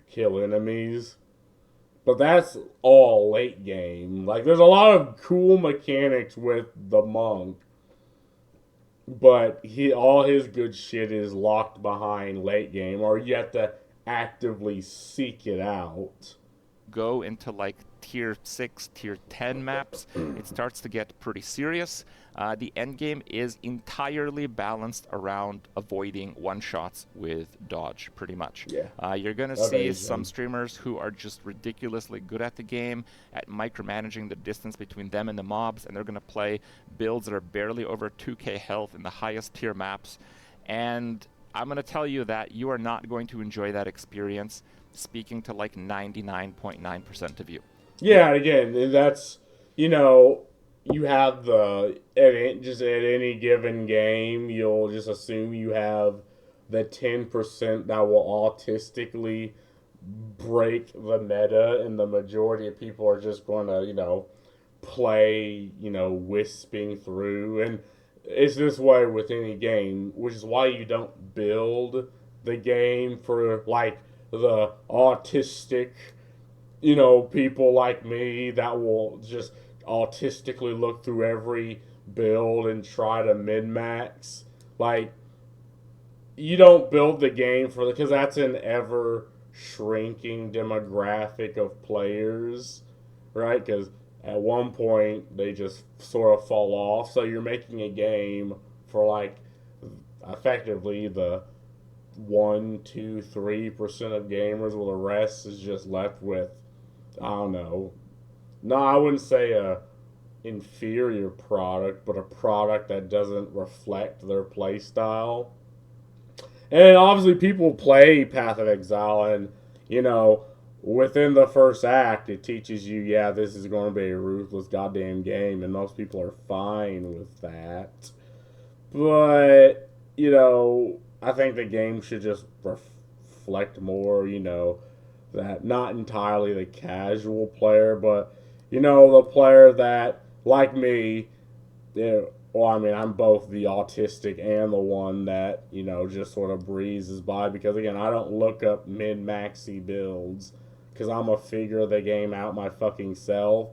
kill enemies. But that's all late game. Like, there's a lot of cool mechanics with the monk, but all his good shit is locked behind late game, or you have to actively seek it out. go into like tier 6, tier 10 maps, it starts to get pretty serious. The end game is entirely balanced around avoiding one shots with dodge, pretty much. Yeah, You're going to see some streamers who are just ridiculously good at the game, at micromanaging the distance between them and the mobs, and they're going to play builds that are barely over 2k health in the highest tier maps. And I'm going to tell you that you are not going to enjoy that experience, speaking to like 99.9% of you. Yeah, again, that's, you have just at any given game, you'll just assume you have the 10% that will autistically break the meta, and the majority of people are just going to, play, wisping through. And it's this way with any game, which is why you don't build the game for like the autistic, people like me that will just autistically look through every build and try to min max. Like, you don't build the game for because that's an ever shrinking demographic of players, right? Because at one point they just sort of fall off. So you're making a game for like effectively the 1, 2, 3% of gamers, while the rest is just left with, I don't know. No, I wouldn't say a inferior product, but a product that doesn't reflect their play style. And obviously, people play Path of Exile, and you know, within the first act, it teaches you, yeah, this is going to be a ruthless goddamn game, and most people are fine with that. But I think the game should just reflect more, that not entirely the casual player, but the player that, like me, well, I mean, I'm both the autistic and the one that, just sort of breezes by because, again, I don't look up min maxi builds because I'm a figure the game out my fucking self.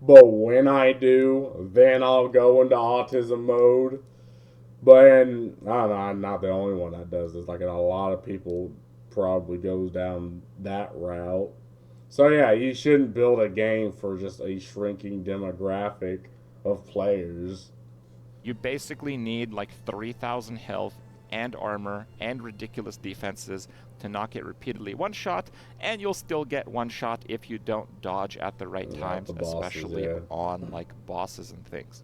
But when I do, then I'll go into autism mode. But I don't know, I'm not the only one that does this. Like, a lot of people probably goes down that route. So, yeah, you shouldn't build a game for just a shrinking demographic of players. You basically need like 3,000 health and armor and ridiculous defenses to knock it repeatedly one shot, and you'll still get one shot if you don't dodge at the right times, especially Yeah. on like bosses and things.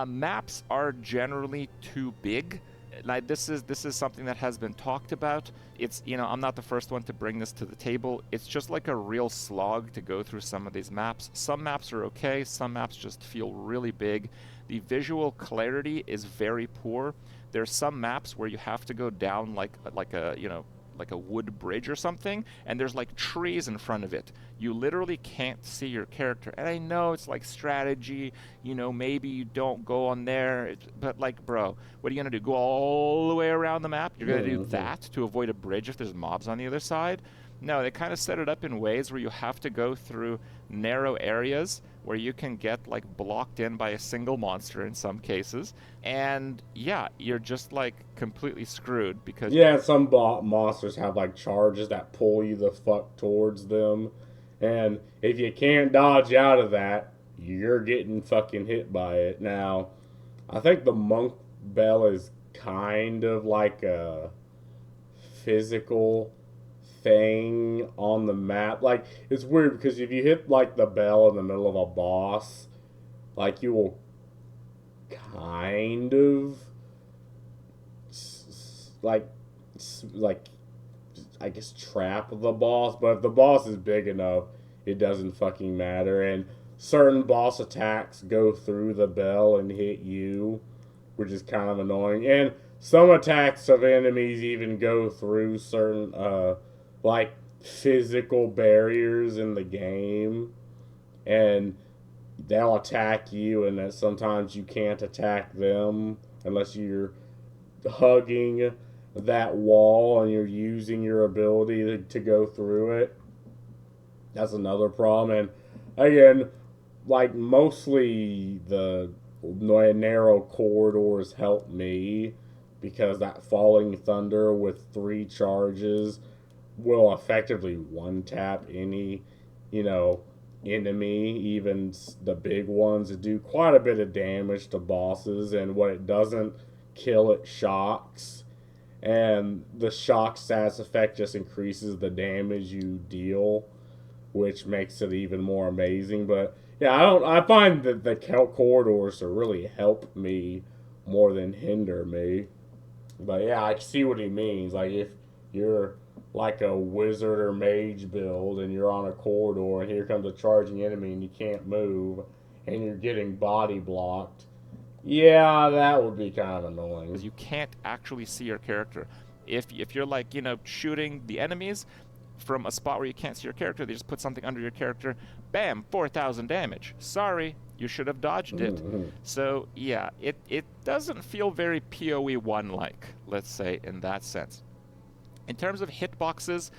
Maps are generally too big. Like this is something that has been talked about. It's I'm not the first one to bring this to the table. It's just like a real slog to go through some of these maps. Some maps are okay, some maps just feel really big. The visual clarity is very poor. There's some maps where you have to go down like a wood bridge or something, and there's like trees in front of it. You literally can't see your character. And I know it's like strategy, maybe you don't go on there, but like, bro, what are you gonna do? Go all the way around the map? You're gonna do that to avoid a bridge if there's mobs on the other side? No, they kind of set it up in ways where you have to go through narrow areas where you can get like blocked in by a single monster in some cases. And yeah, you're just like completely screwed because Yeah, some monsters have like charges that pull you the fuck towards them. And if you can't dodge out of that, you're getting fucking hit by it. Now, I think the monk bell is kind of like a physical thing on the map. Like, it's weird because if you hit like the bell in the middle of a boss, like you will kind of like like I guess trap the boss, but if the boss is big enough, it doesn't fucking matter. And certain boss attacks go through the bell and hit you, which is kind of annoying. And some attacks of enemies even go through certain like physical barriers in the game, and they'll attack you, and that sometimes you can't attack them unless you're hugging that wall and you're using your ability to go through it. That's another problem. And again, like mostly the narrow corridors help me because that falling thunder with 3 charges will effectively one tap any, you know, enemy, even the big ones that do quite a bit of damage to bosses. And what it doesn't kill, it shocks. And the shock stats effect just increases the damage you deal, which makes it even more amazing. But yeah, I find that the corridors to really help me more than hinder me. But yeah, I see what he means. Like if you're like a wizard or mage build and you're on a corridor and here comes a charging enemy and you can't move and you're getting body blocked, yeah, that would be kind of annoying. because you can't actually see your character. If you're like shooting the enemies from a spot where you can't see your character, they just put something under your character, bam, 4,000 damage. Sorry, you should have dodged it. So yeah, it doesn't feel very POE1 like, let's say, in that sense. In terms of hitboxes,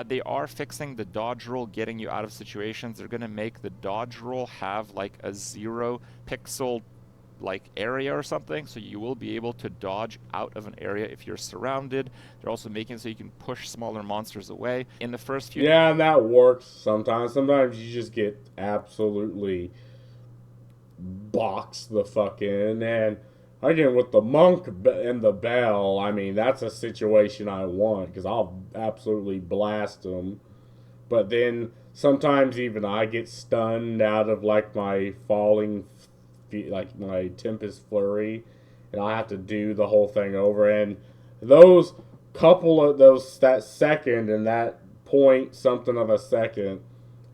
they are fixing the dodge roll, getting you out of situations. They're going to make the dodge roll have like a 0 pixel like area or something, so you will be able to dodge out of an area if you're surrounded. They're also making it so you can push smaller monsters away. In the first few Yeah, and that works sometimes. Sometimes you just get absolutely boxed the fuck in. And again, with the monk and the bell, I mean, that's a situation I want because I'll absolutely blast them. But then sometimes even I get stunned out of like my falling, like my Tempest Flurry, and I have to do the whole thing over. And those couple of those, that second and that point something of a second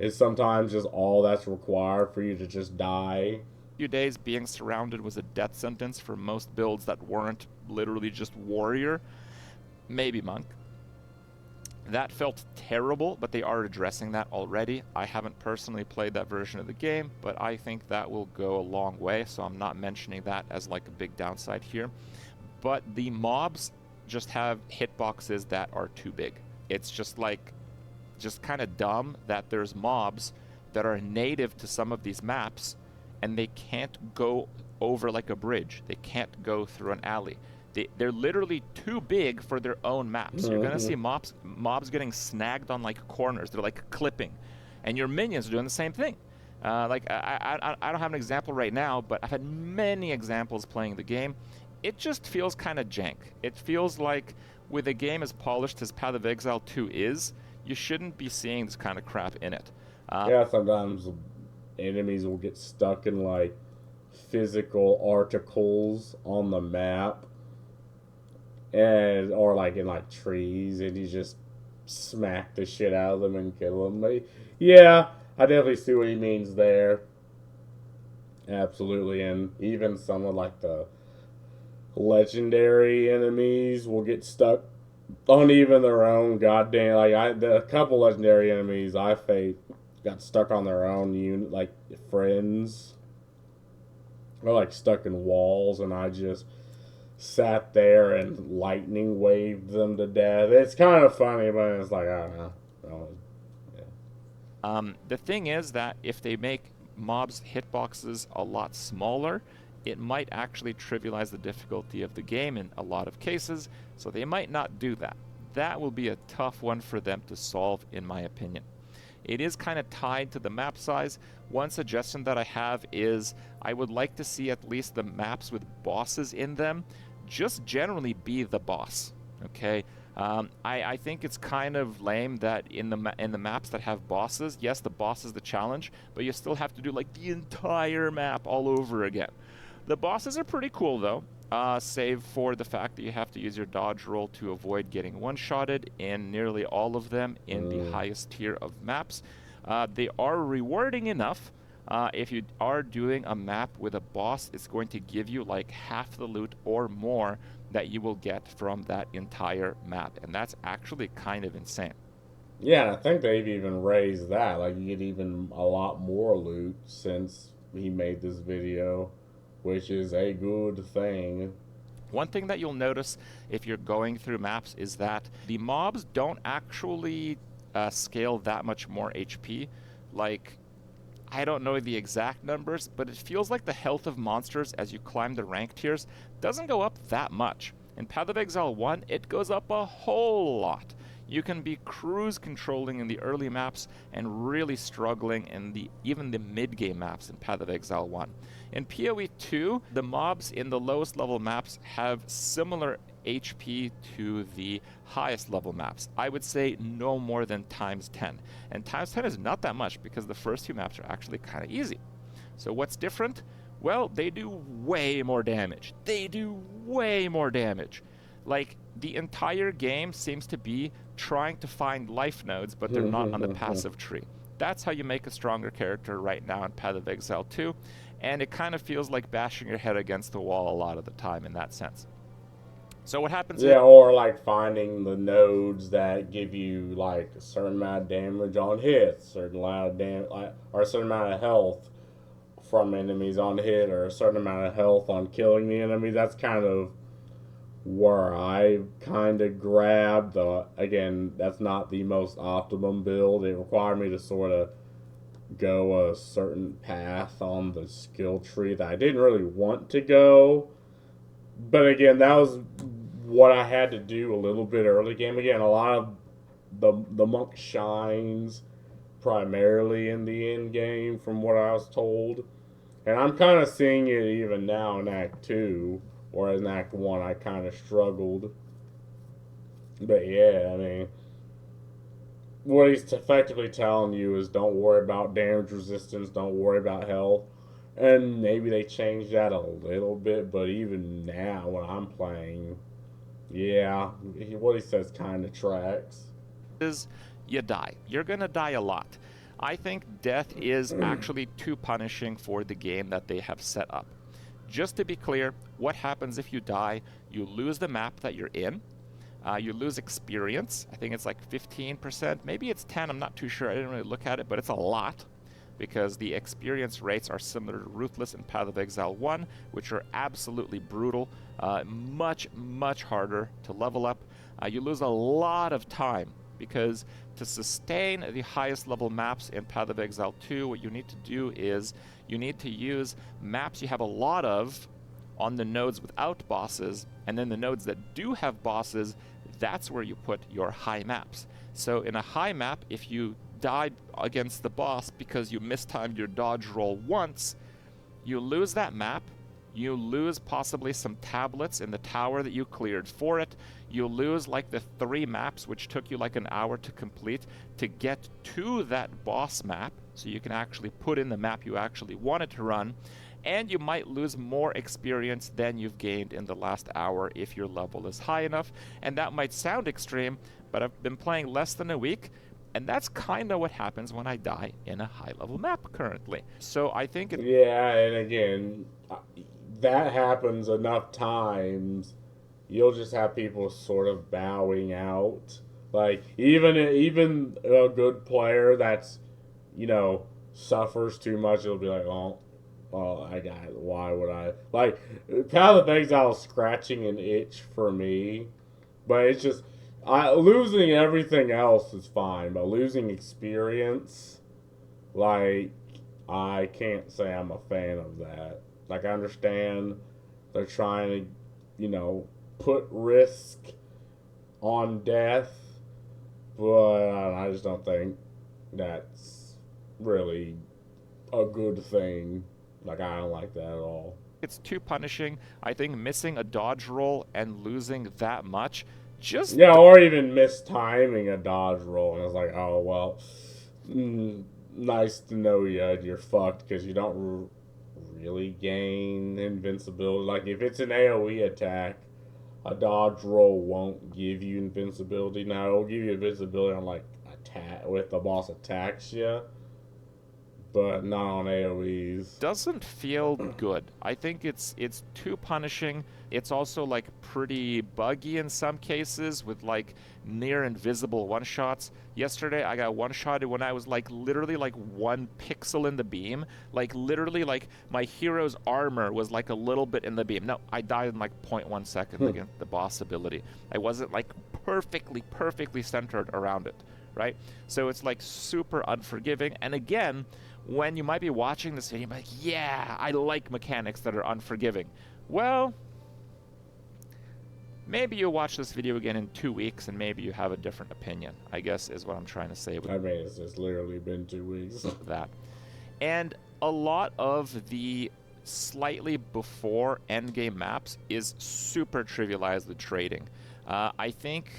is sometimes just all that's required for you to just die. Few days being surrounded was a death sentence for most builds that weren't literally just warrior, maybe monk. That felt terrible, but they are addressing that already. I haven't personally played that version of the game, but I think that will go a long way, so I'm not mentioning that as like a big downside here. But the mobs just have hitboxes that are too big. It's just like, just kind of dumb that there's mobs that are native to some of these maps and they can't go over like a bridge. They can't go through an alley. They're literally too big for their own maps. You're gonna see mobs getting snagged on like corners. They're like clipping, and your minions are doing the same thing. Like I don't have an example right now, but I've had many examples playing the game. It just feels kind of jank. It feels like with a game as polished as Path of Exile 2 is, you shouldn't be seeing this kind of crap in it. Yeah, sometimes enemies will get stuck in like physical articles on the map, and or like in like trees, and you just smack the shit out of them and kill them. But yeah, I definitely see what he means there. Absolutely, and even some of like the legendary enemies will get stuck on even their own goddamn a couple legendary enemies I faced got stuck on their own unit, like friends, or like stuck in walls, and I just sat there and lightning waved them to death. It's kind of funny, but it's like I don't know. The thing is that if they make mobs' hitboxes a lot smaller, it might actually trivialize the difficulty of the game in a lot of cases, so they might not do that. That will be a tough one for them to solve, in my opinion. It is kind of tied to the map size. One suggestion that I have is I would like to see at least the maps with bosses in them just generally be the boss, okay? I think it's kind of lame that in the maps that have bosses, yes, the boss is the challenge, but you still have to do like the entire map all over again. The bosses are pretty cool though, save for the fact that you have to use your dodge roll to avoid getting one-shotted in nearly all of them in the highest tier of maps. They are rewarding enough. If you are doing a map with a boss, it's going to give you like half the loot or more that you will get from that entire map, and that's actually kind of insane. Yeah, and I think they've even raised that. Like you get even a lot more loot since he made this video, which is a good thing. One thing that you'll notice if you're going through maps is that the mobs don't actually scale that much more HP. Like, I don't know the exact numbers, but it feels like the health of monsters as you climb the rank tiers doesn't go up that much. In Path of Exile 1, it goes up a whole lot. You can be cruise controlling in the early maps and really struggling in even the mid-game maps in Path of Exile 1. In POE2, the mobs in the lowest level maps have similar HP to the highest level maps. I would say no more than times 10. And times 10 is not that much because the first two maps are actually kind of easy. So what's different? Well, they do way more damage. They do way more damage. Like, the entire game seems to be trying to find life nodes, but they're not on the passive tree. That's how you make a stronger character right now in Path of Exile 2, and it kind of feels like bashing your head against the wall a lot of the time in that sense. So what happens is... Yeah, or like finding the nodes that give you like a certain amount of damage on hits, certain amount of damage, like, or a certain amount of health from enemies on hit, or a certain amount of health on killing the enemy. That's kind of where I kind of grabbed. Again, that's not the most optimum build. It required me to sort of go a certain path on the skill tree that I didn't really want to go. But again, that was what I had to do a little bit early game. Again, a lot of the monk shines primarily in the end game, from what I was told, and I'm kind of seeing it even now in Act 2, Whereas in Act 1, I kind of struggled. But yeah, I mean, what he's effectively telling you is don't worry about damage resistance, don't worry about health. And maybe they changed that a little bit, but even now when I'm playing, yeah, what he says kind of tracks. Is you die. You're going to die a lot. I think death is actually too punishing for the game that they have set up. Just to be clear, what happens if you die? You lose the map that you're in. You lose experience. I think it's like 15%. Maybe it's 10. I'm not too sure. I didn't really look at it, but it's a lot because the experience rates are similar to Ruthless and Path of Exile 1, which are absolutely brutal. Much, much harder to level up. You lose a lot of time because to sustain the highest level maps in Path of Exile 2, what you need to do is you need to use maps you have a lot of on the nodes without bosses, and then the nodes that do have bosses, that's where you put your high maps. So in a high map, if you died against the boss because you mistimed your dodge roll once, you lose that map. You lose possibly some tablets in the tower that you cleared for it. You lose like the 3 maps, which took you like an hour to complete to get to that boss map, so you can actually put in the map you actually wanted to run. And you might lose more experience than you've gained in the last hour if your level is high enough. And that might sound extreme, but I've been playing less than a week, and that's kind of what happens when I die in a high-level map currently. So I think Yeah, and again, that happens enough times, you'll just have people sort of bowing out. Like even a good player that's suffers too much, it'll be like, oh, I got it. Why would I like? Path of Exile is scratching an itch for me, but it's just losing everything else is fine, but losing experience, like I can't say I'm a fan of that. Like I understand they're trying to, put risk on death, but I just don't think that's really a good thing. Like I don't like that at all. it's too punishing. I think missing a dodge roll and losing that much just Yeah, or even mistiming a dodge roll, and it's like, oh well, nice to know you're fucked because you don't really gain invincibility. Like if it's an AOE attack, a dodge roll won't give you invincibility. Now it'll give you invincibility on like attack with the boss attacks you, but not on AOE's. doesn't feel good. I think it's too punishing. It's also like pretty buggy in some cases with like near invisible one shots. Yesterday I got one shotted when I was like literally like 1 pixel in the beam. Like literally like my hero's armor was like a little bit in the beam. No, I died in like 0.1 second against the boss ability. I wasn't like perfectly centered around it, right? So it's like super unforgiving. And again, when you might be watching this video, you're like, yeah, I like mechanics that are unforgiving. Well, maybe you'll watch this video again in 2 weeks and maybe you have a different opinion, I guess is what I'm trying to say with I mean, it's just literally been 2 weeks. that. And a lot of the slightly before endgame maps is super trivialized with trading. I think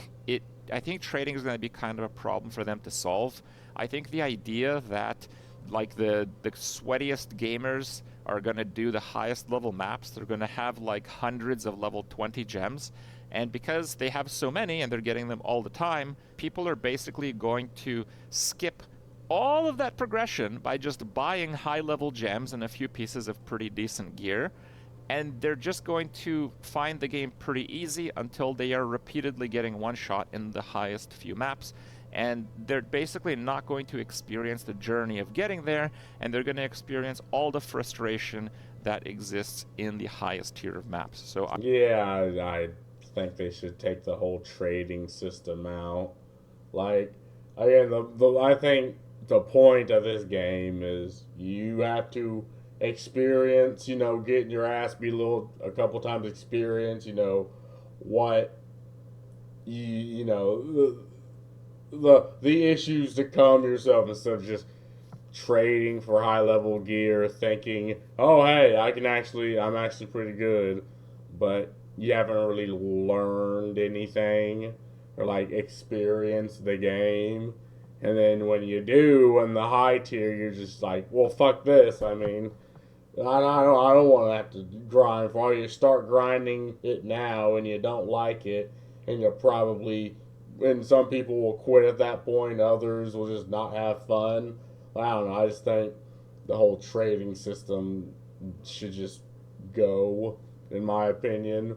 trading is going to be kind of a problem for them to solve. I think the idea that like the sweatiest gamers are going to do the highest level maps, they're going to have like hundreds of level 20 gems, and because they have so many and they're getting them all the time, people are basically going to skip all of that progression by just buying high level gems and a few pieces of pretty decent gear, and they're just going to find the game pretty easy until they are repeatedly getting one shot in the highest few maps, and they're basically not going to experience the journey of getting there, and they're going to experience all the frustration that exists in the highest tier of maps. So Yeah, I think they should take the whole trading system out. Like, again, I think the point of this game is you have to experience, getting your ass beat a couple times experience, what the issues to come yourself instead of just trading for high level gear, thinking, oh hey, I'm actually pretty good, but you haven't really learned anything or like experienced the game. And then when you do in the high tier, you're just like, well, fuck this. I mean, I don't want to have to grind for it. You start grinding it now and you don't like it, and you'll probably, and some people will quit at that point, others will just not have fun. I don't know. I just think the whole trading system should just go, in my opinion.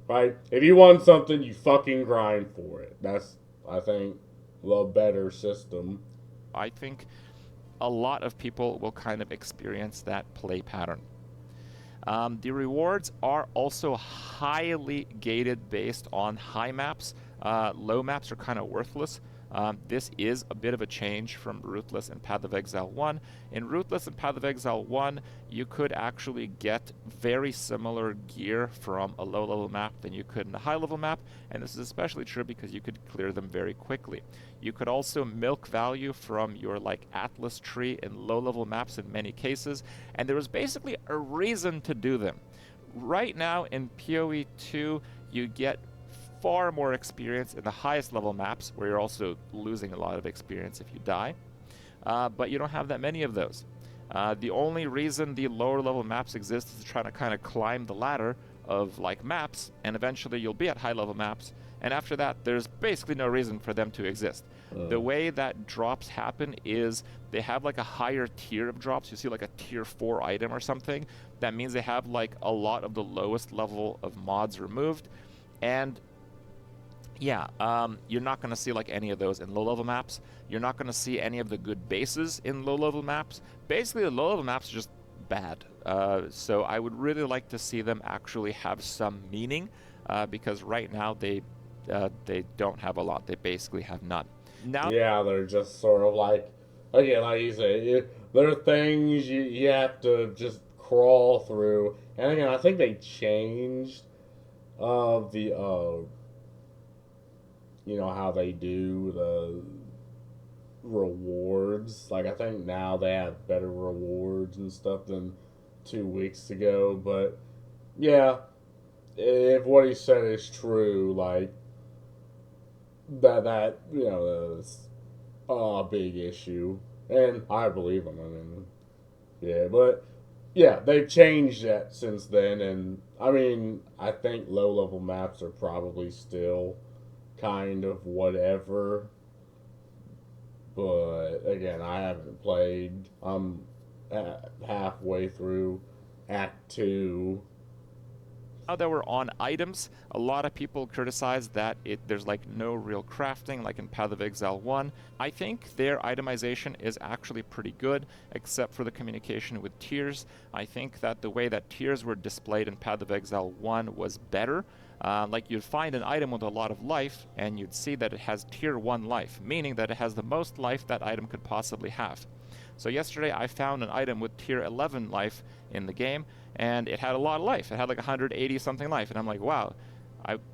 Right? If you want something, you fucking grind for it. That's, I think, the better system. I think a lot of people will kind of experience that play pattern. The rewards are also highly gated based on high maps. Low maps are kind of worthless. This is a bit of a change from Ruthless and Path of Exile 1. In Ruthless and Path of Exile 1, you could actually get very similar gear from a low-level map than you could in a high-level map, and this is especially true because you could clear them very quickly. You could also milk value from your like Atlas tree in low-level maps in many cases, and there was basically a reason to do them. Right now in POE2, you get far more experience in the highest level maps, where you're also losing a lot of experience if you die, but you don't have that many of those. The only reason the lower level maps exist is to try to kind of climb the ladder of like maps, and eventually you'll be at high level maps, and after that there's basically no reason for them to exist. The way that drops happen is they have like a higher tier of drops. You see like a tier 4 item or something. That means they have like a lot of the lowest level of mods removed, and yeah, you're not going to see like any of those in low-level maps. You're not going to see any of the good bases in low-level maps. Basically, the low-level maps are just bad. So I would really like to see them actually have some meaning, because right now they don't have a lot. They basically have none. Now, Yeah, they're just sort of like, again, like you say, there are things you have to just crawl through. And again, I think they changed the how they do the rewards. Like I think now they have better rewards and stuff than 2 weeks ago. But yeah, if what he said is true, like that is a big issue, and I believe him. I mean, yeah, but yeah, they've changed that since then, and I mean, I think low level maps are probably still kind of whatever. But again, I haven't played. I'm halfway through Act 2. now that we're on items, a lot of people criticize that there's like no real crafting like in Path of Exile 1. I think their itemization is actually pretty good, except for the communication with tiers. I think that the way that tiers were displayed in Path of Exile 1 was better. Like you'd find an item with a lot of life, and you'd see that it has tier 1 life, meaning that it has the most life that item could possibly have. So yesterday I found an item with tier 11 life in the game, and it had a lot of life. It had like 180 something life, and I'm like, wow,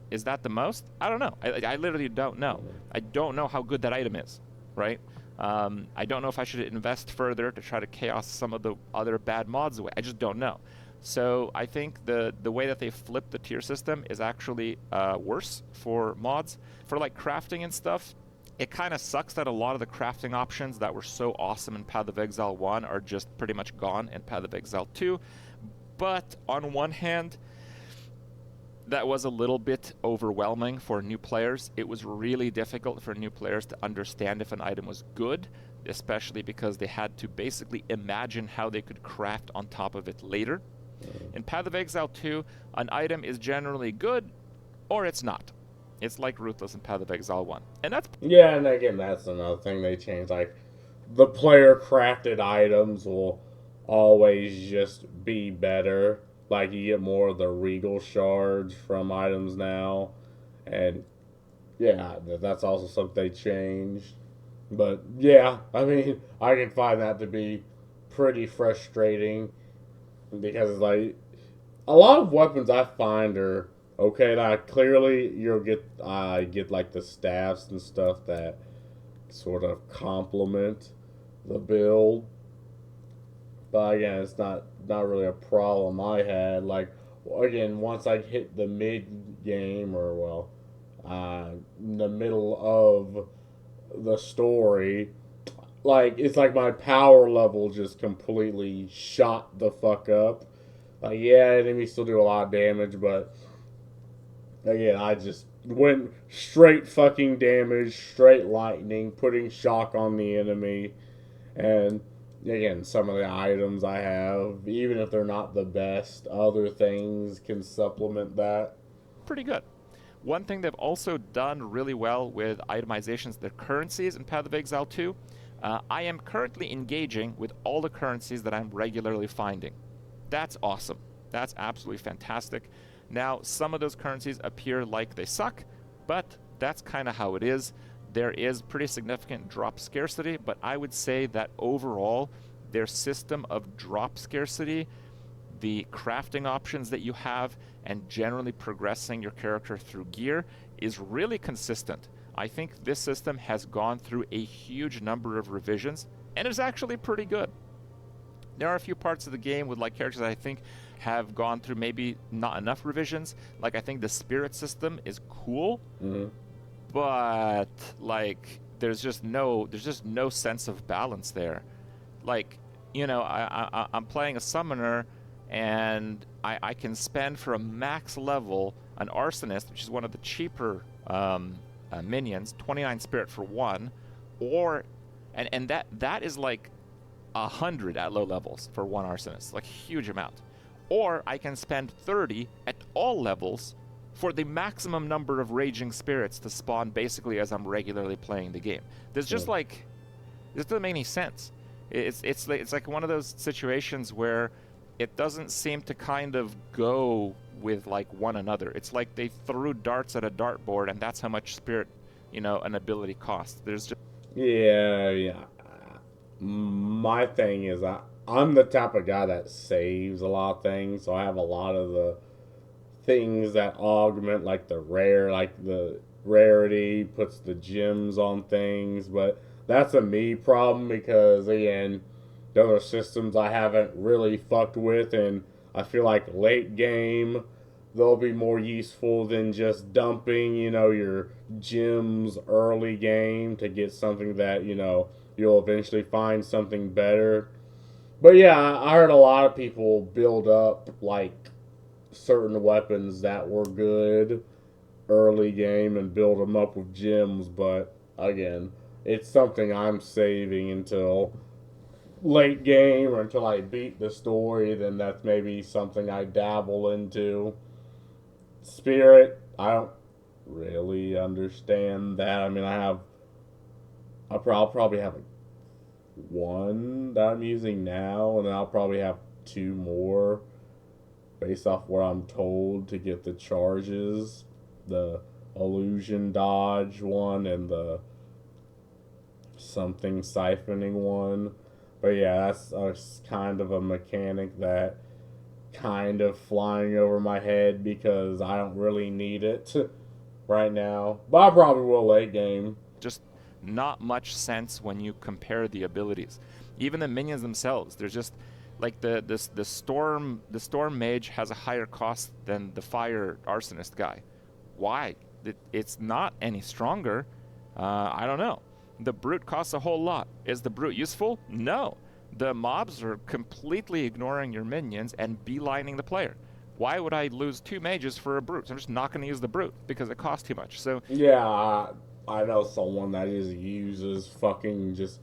is that the most? I don't know. I literally don't know. I don't know how good that item is, right? I don't know if I should invest further to try to chaos some of the other bad mods away. I just don't know. So I think the way that they flipped the tier system is actually worse for mods. For like crafting and stuff, it kind of sucks that a lot of the crafting options that were so awesome in Path of Exile 1 are just pretty much gone in Path of Exile 2. But on one hand, that was a little bit overwhelming for new players. It was really difficult for new players to understand if an item was good, especially because they had to basically imagine how they could craft on top of it later. In Path of Exile 2, an item is generally good, or it's not. It's like Ruthless and Path of Exile 1. And that's... Yeah, and again, that's another thing they changed. Like, the player crafted items will always just be better. Like, you get more of the regal shards from items now. And, yeah, that's also something they changed. But, yeah, I mean, I can find that to be pretty frustrating. Because, like, a lot of weapons I find are okay. Like clearly, you'll get like the staffs and stuff that sort of complement the build. But again, it's not really a problem I had. Like again, once I hit the mid game, or well, in the middle of the story, like it's like my power level just completely shot the fuck up. Like, yeah, enemies still do a lot of damage, but again, I just went straight fucking damage, straight lightning, putting shock on the enemy, and again, some of the items I have, even if they're not the best, other things can supplement that. Pretty good. One thing they've also done really well with itemizations, their currencies in Path of Exile 2. I am currently engaging with all the currencies that I'm regularly finding. That's awesome. That's absolutely fantastic. Now, some of those currencies appear like they suck, but that's kind of how it is. There is pretty significant drop scarcity, but I would say that overall, their system of drop scarcity, the crafting options that you have, and generally progressing your character through gear is really consistent. I think this system has gone through a huge number of revisions and is actually pretty good. There are a few parts of the game with like characters that I think have gone through maybe not enough revisions. Like I think the spirit system is cool, Mm-hmm. but like there's just no sense of balance there. Like, I'm playing a summoner, and I can spend for a max level an arsonist, which is one of the cheaper minions, 29 spirit for one, or and that is like 100 at low levels for one arsonist, like huge amount. Or I can spend 30 at all levels for the maximum number of raging spirits to spawn basically as I'm regularly playing the game. There's just Yeah. like this doesn't make any sense. It's like one of those situations where it doesn't seem to kind of go with like one another. It's like they threw darts at a dartboard, and that's how much spirit, an ability costs. There's just Yeah, yeah. My thing is, I'm the type of guy that saves a lot of things, so I have a lot of the things that augment like the rarity, puts the gems on things, but that's a me problem because again, those are systems I haven't really fucked with, and I feel like late game they'll be more useful than just dumping, your gems early game to get something that, you'll eventually find something better. But yeah, I heard a lot of people build up like certain weapons that were good early game and build them up with gems, but again, it's something I'm saving until late game or until I beat the story. Then that's maybe something I dabble into. Spirit, I don't really understand that. I mean, I'll probably have one that I'm using now, and then I'll probably have two more based off what I'm told to get the charges. The illusion dodge one and the something siphoning one. But yeah, that's kind of a mechanic that kind of flying over my head because I don't really need it right now. But I probably will late game. just not much sense when you compare the abilities. Even the minions themselves, they're just like the storm mage has a higher cost than the fire arsonist guy. Why? It's not any stronger. I don't know. The brute costs a whole lot. Is the brute useful? No. The mobs are completely ignoring your minions and beelining the player. Why would I lose two mages for a brute? I'm just not going to use the brute because it costs too much. So Yeah, I know someone that just uses fucking just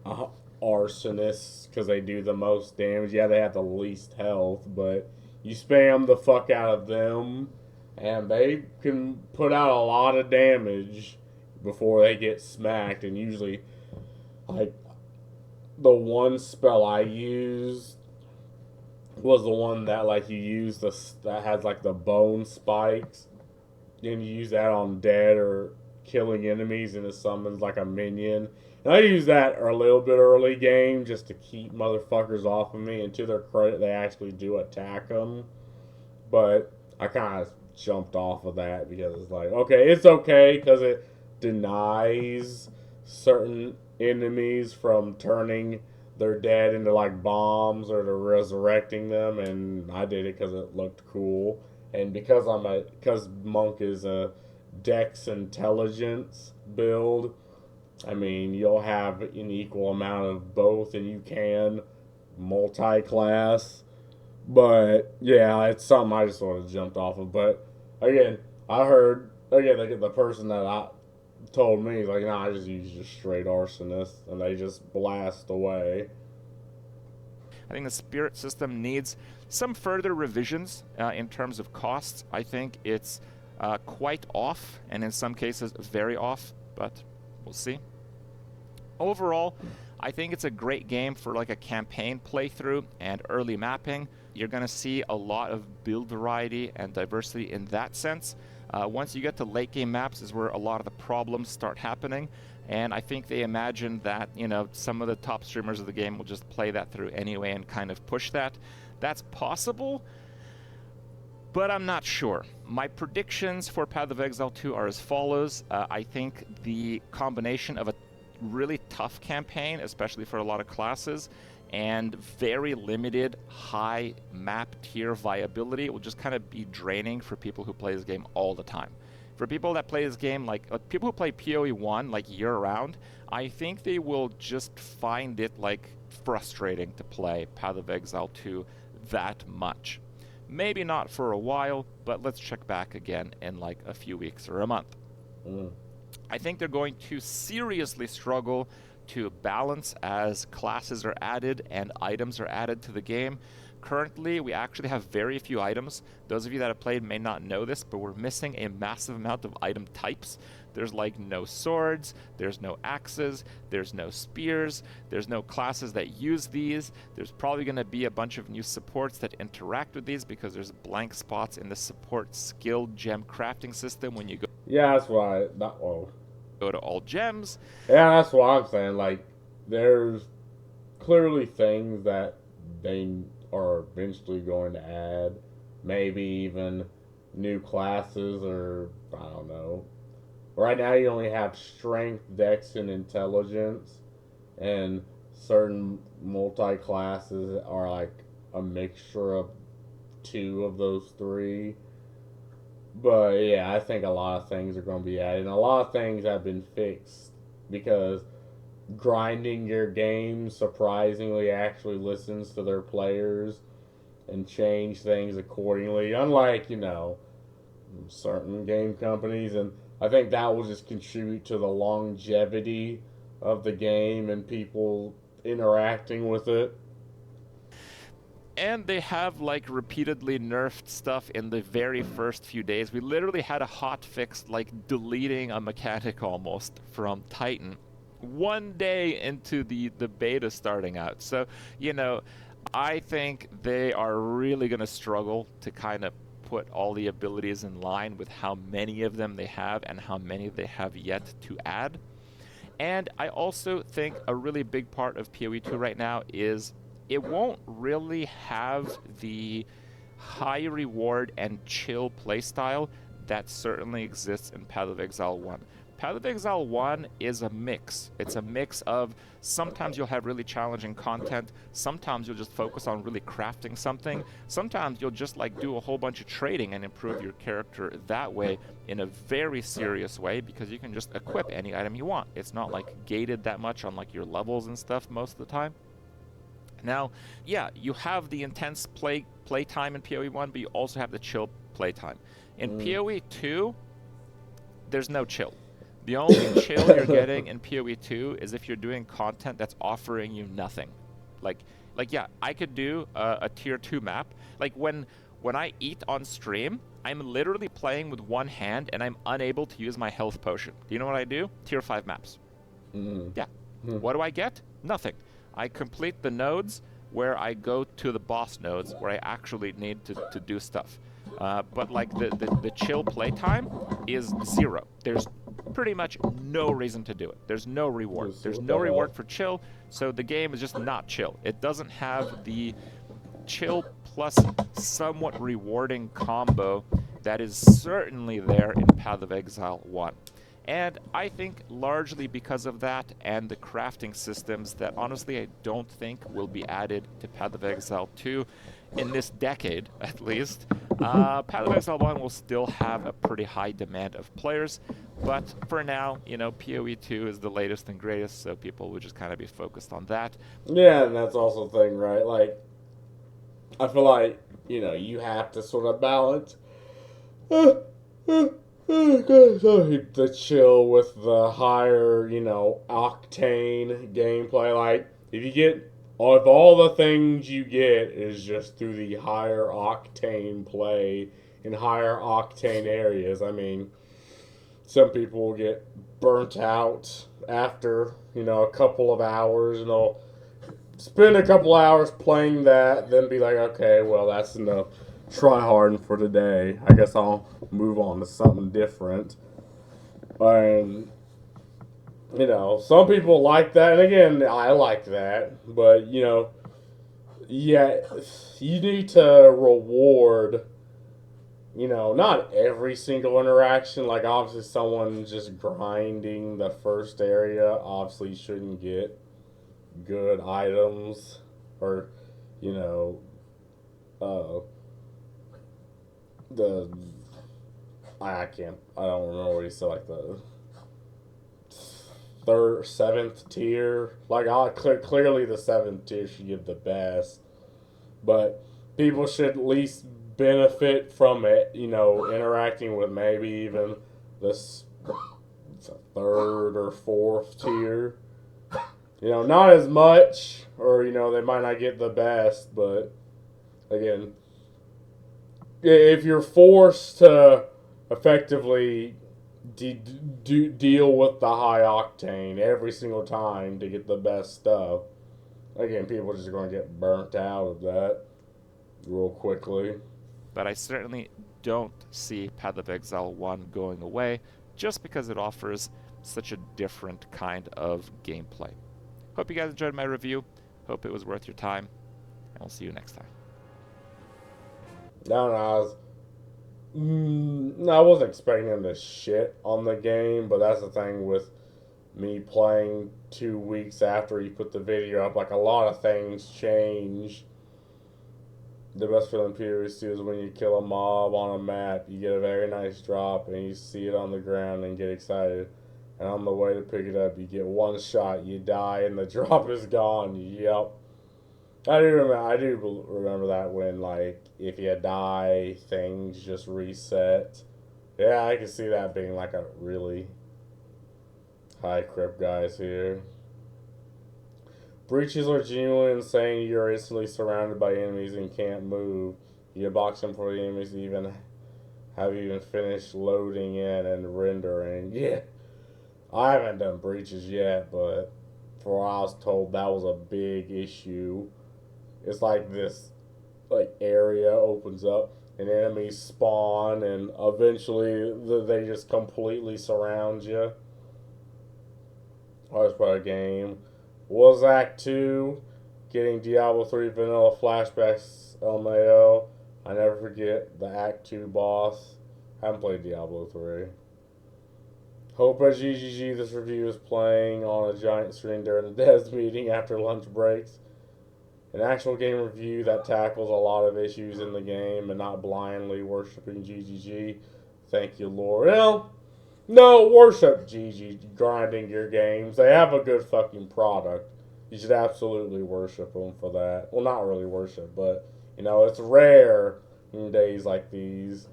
uh, arsonists because they do the most damage. Yeah, they have the least health, but you spam the fuck out of them, and they can put out a lot of damage before they get smacked. And usually, like the one spell I used was the one that like you use the that has like the bone spikes, and you use that on dead or killing enemies, and it summons like a minion. And I use that a little bit early game just to keep motherfuckers off of me. And to their credit, they actually do attack them. But I kind of jumped off of that because it's like, okay, it's okay because it denies certain enemies from turning their dead into like bombs or they're resurrecting them, and I did it because it looked cool, and because monk is a dex intelligence build. I mean, you'll have an equal amount of both, and you can multi-class. But yeah, it's something I just sort of jumped off of. But again, I heard again the person that I told me, he's like, nah, I just use just straight arsonist, and they just blast away. I think the spirit system needs some further revisions in terms of costs. I think it's quite off, and in some cases very off, but we'll see. Overall, I think it's a great game for like a campaign playthrough and early mapping. You're going to see a lot of build variety and diversity in that sense. Once you get to late game maps is where a lot of the problems start happening, and I think they imagine that, you know, some of the top streamers of the game will just play that through anyway and kind of push that. That's possible, but I'm not sure. My predictions for Path of Exile 2 are as follows. I think the combination of a really tough campaign, especially for a lot of classes, and very limited high map tier viability will just kind of be draining for people who play this game all the time. For people that play this game, like people who play POE1 like year round, I think they will just find it like frustrating to play Path of Exile 2 that much. Maybe not for a while, but let's check back again in like a few weeks or a month. I think they're going to seriously struggle to balance as classes are added and items are added to the game. Currently, we actually have very few items. Those of you that have played may not know this, but we're missing a massive amount of item types. There's like no swords, there's no axes, there's no spears, there's no classes that use these. There's probably going to be a bunch of new supports that interact with these because there's blank spots in the support skill gem crafting system when you go. Yeah, that's why. Go to all gems. Yeah, that's what I'm saying. Like, there's clearly things that they are eventually going to add. Maybe even new classes, or I don't know. Right now, you only have strength, dex, and intelligence, and certain multi classes are like a mixture of two of those three. But yeah, I think a lot of things are going to be added. And a lot of things have been fixed because grinding your game surprisingly actually listens to their players and change things accordingly. Unlike, you know, certain game companies. And I think that will just contribute to the longevity of the game and people interacting with it. And they have like repeatedly nerfed stuff in the very first few days. We literally had a hot fix like deleting a mechanic almost from Titan one day into the beta starting out. So, you know, I think they are really going to struggle to kind of put all the abilities in line with how many of them they have and how many they have yet to add. And I also think a really big part of POE2 right now is it won't really have the high reward and chill playstyle that certainly exists in Path of Exile 1. Path of Exile 1 is a mix. It's a mix of sometimes you'll have really challenging content, sometimes you'll just focus on really crafting something, sometimes you'll just like do a whole bunch of trading and improve your character that way in a very serious way because you can just equip any item you want. It's not like gated that much on like your levels and stuff most of the time. Now, yeah, you have the intense play time in PoE1, but you also have the chill play time. In PoE2, there's no chill. The only chill you're getting in PoE2 is if you're doing content that's offering you nothing. Like yeah, I could do a tier 2 map. Like when I eat on stream, I'm literally playing with one hand and I'm unable to use my health potion. Do you know what I do? Tier 5 maps. Yeah. What do I get? Nothing. I complete the nodes where I go to the boss nodes where I actually need to do stuff. But like the chill playtime is 0. There's pretty much no reason to do it. There's no reward. There's no reward for chill, so the game is just not chill. It doesn't have the chill plus somewhat rewarding combo that is certainly there in Path of Exile 1. And I think largely because of that and the crafting systems that honestly I don't think will be added to Path of Exile 2 in this decade, at least. Path of Exile 1 will still have a pretty high demand of players, but for now, POE2 is the latest and greatest, so people will just kind of be focused on that. Yeah, and that's also the thing, right? Like, I feel like, you have to sort of balance the chill with the higher, octane gameplay. Like, if all the things you get is just through the higher octane play in higher octane areas, I mean, some people will get burnt out after, a couple of hours, and they'll spend a couple hours playing that, then be like, okay, well, that's enough try hard for today. I guess I'll move on to something different. And, some people like that. And again, I like that. But, yeah, you need to reward, not every single interaction. Like, obviously, someone just grinding the first area obviously shouldn't get good items or, you know, uh, the I don't remember what he said, like the third, seventh tier. Like, clearly the seventh tier should get the best, but people should at least benefit from it. Interacting with maybe even this third or fourth tier. Not as much, or they might not get the best, but again, if you're forced to effectively deal with the high octane every single time to get the best stuff, again, people are just going to get burnt out of that real quickly. But I certainly don't see Path of Exile 1 going away just because it offers such a different kind of gameplay. Hope you guys enjoyed my review. Hope it was worth your time. And we'll see you next time. No, I wasn't expecting him to shit on the game, but that's the thing with me playing 2 weeks after he put the video up. Like, a lot of things changed. The best feeling POE2 is when you kill a mob on a map, you get a very nice drop, and you see it on the ground and get excited. And on the way to pick it up, you get one shot, you die, and the drop is gone. Yep. I do remember that when, like, if you die, things just reset. Yeah, I can see that being like a really high crip guys here. Breaches are genuine, saying you're instantly surrounded by enemies and can't move. You box them for the enemies have even finished loading in and rendering. Yeah, I haven't done breaches yet, but for what I was told, that was a big issue. It's like this area opens up and enemies spawn, and eventually they just completely surround you. Hardest part of the game was Act 2, getting Diablo 3 vanilla flashbacks LMAO. I never forget the Act 2 boss. Haven't played Diablo 3. Hope at GGG this review is playing on a giant screen during the devs meeting after lunch breaks. An actual game review that tackles a lot of issues in the game and not blindly worshiping GGG. Thank you, Lord. Well, no, worship GG grinding your games. They have a good fucking product. You should absolutely worship them for that. Well, not really worship, but, it's rare in days like these.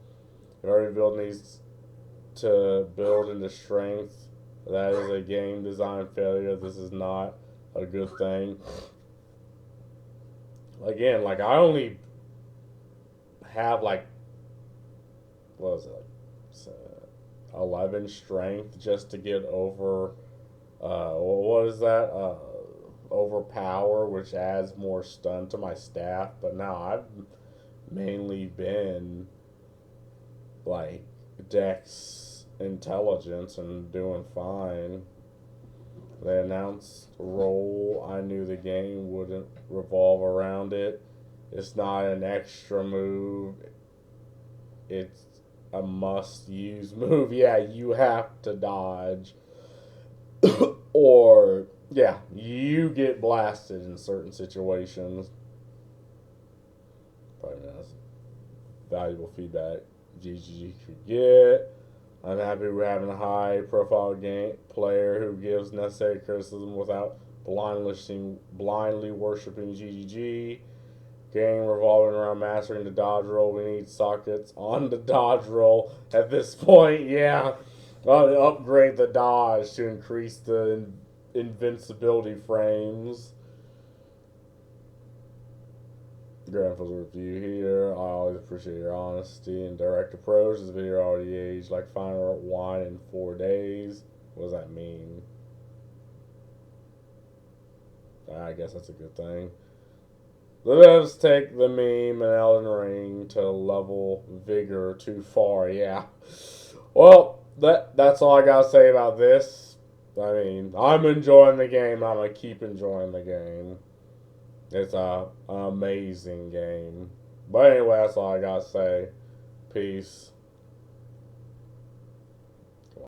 If every build needs to build into strength, that is a game design failure. This is not a good thing. Again, like, I only have, like, what was it, like, 11 strength just to get over, what is that, overpower, which adds more stun to my staff. But now I've mainly been, like, dex intelligence and doing fine. They announced role. I knew the game wouldn't revolve around it. It's not an extra move. It's a must-use move. Yeah, you have to dodge, or yeah, you get blasted in certain situations. Probably not valuable feedback. GG forget. I'm happy we're having a high-profile game player who gives necessary criticism without blindly worshiping GGG. Game revolving around mastering the dodge roll. We need sockets on the dodge roll at this point. Yeah, upgrade the dodge to increase the invincibility frames. Grandpa's review here. I always appreciate your honesty and direct approach. This video already aged like fine wine in 4 days. What does that mean? I guess that's a good thing. The devs take the meme and Elden Ring to level vigor too far. Yeah. Well, that's all I gotta say about this. I mean, I'm enjoying the game. I'm gonna keep enjoying the game. It's an amazing game. But anyway, that's all I gotta say. Peace.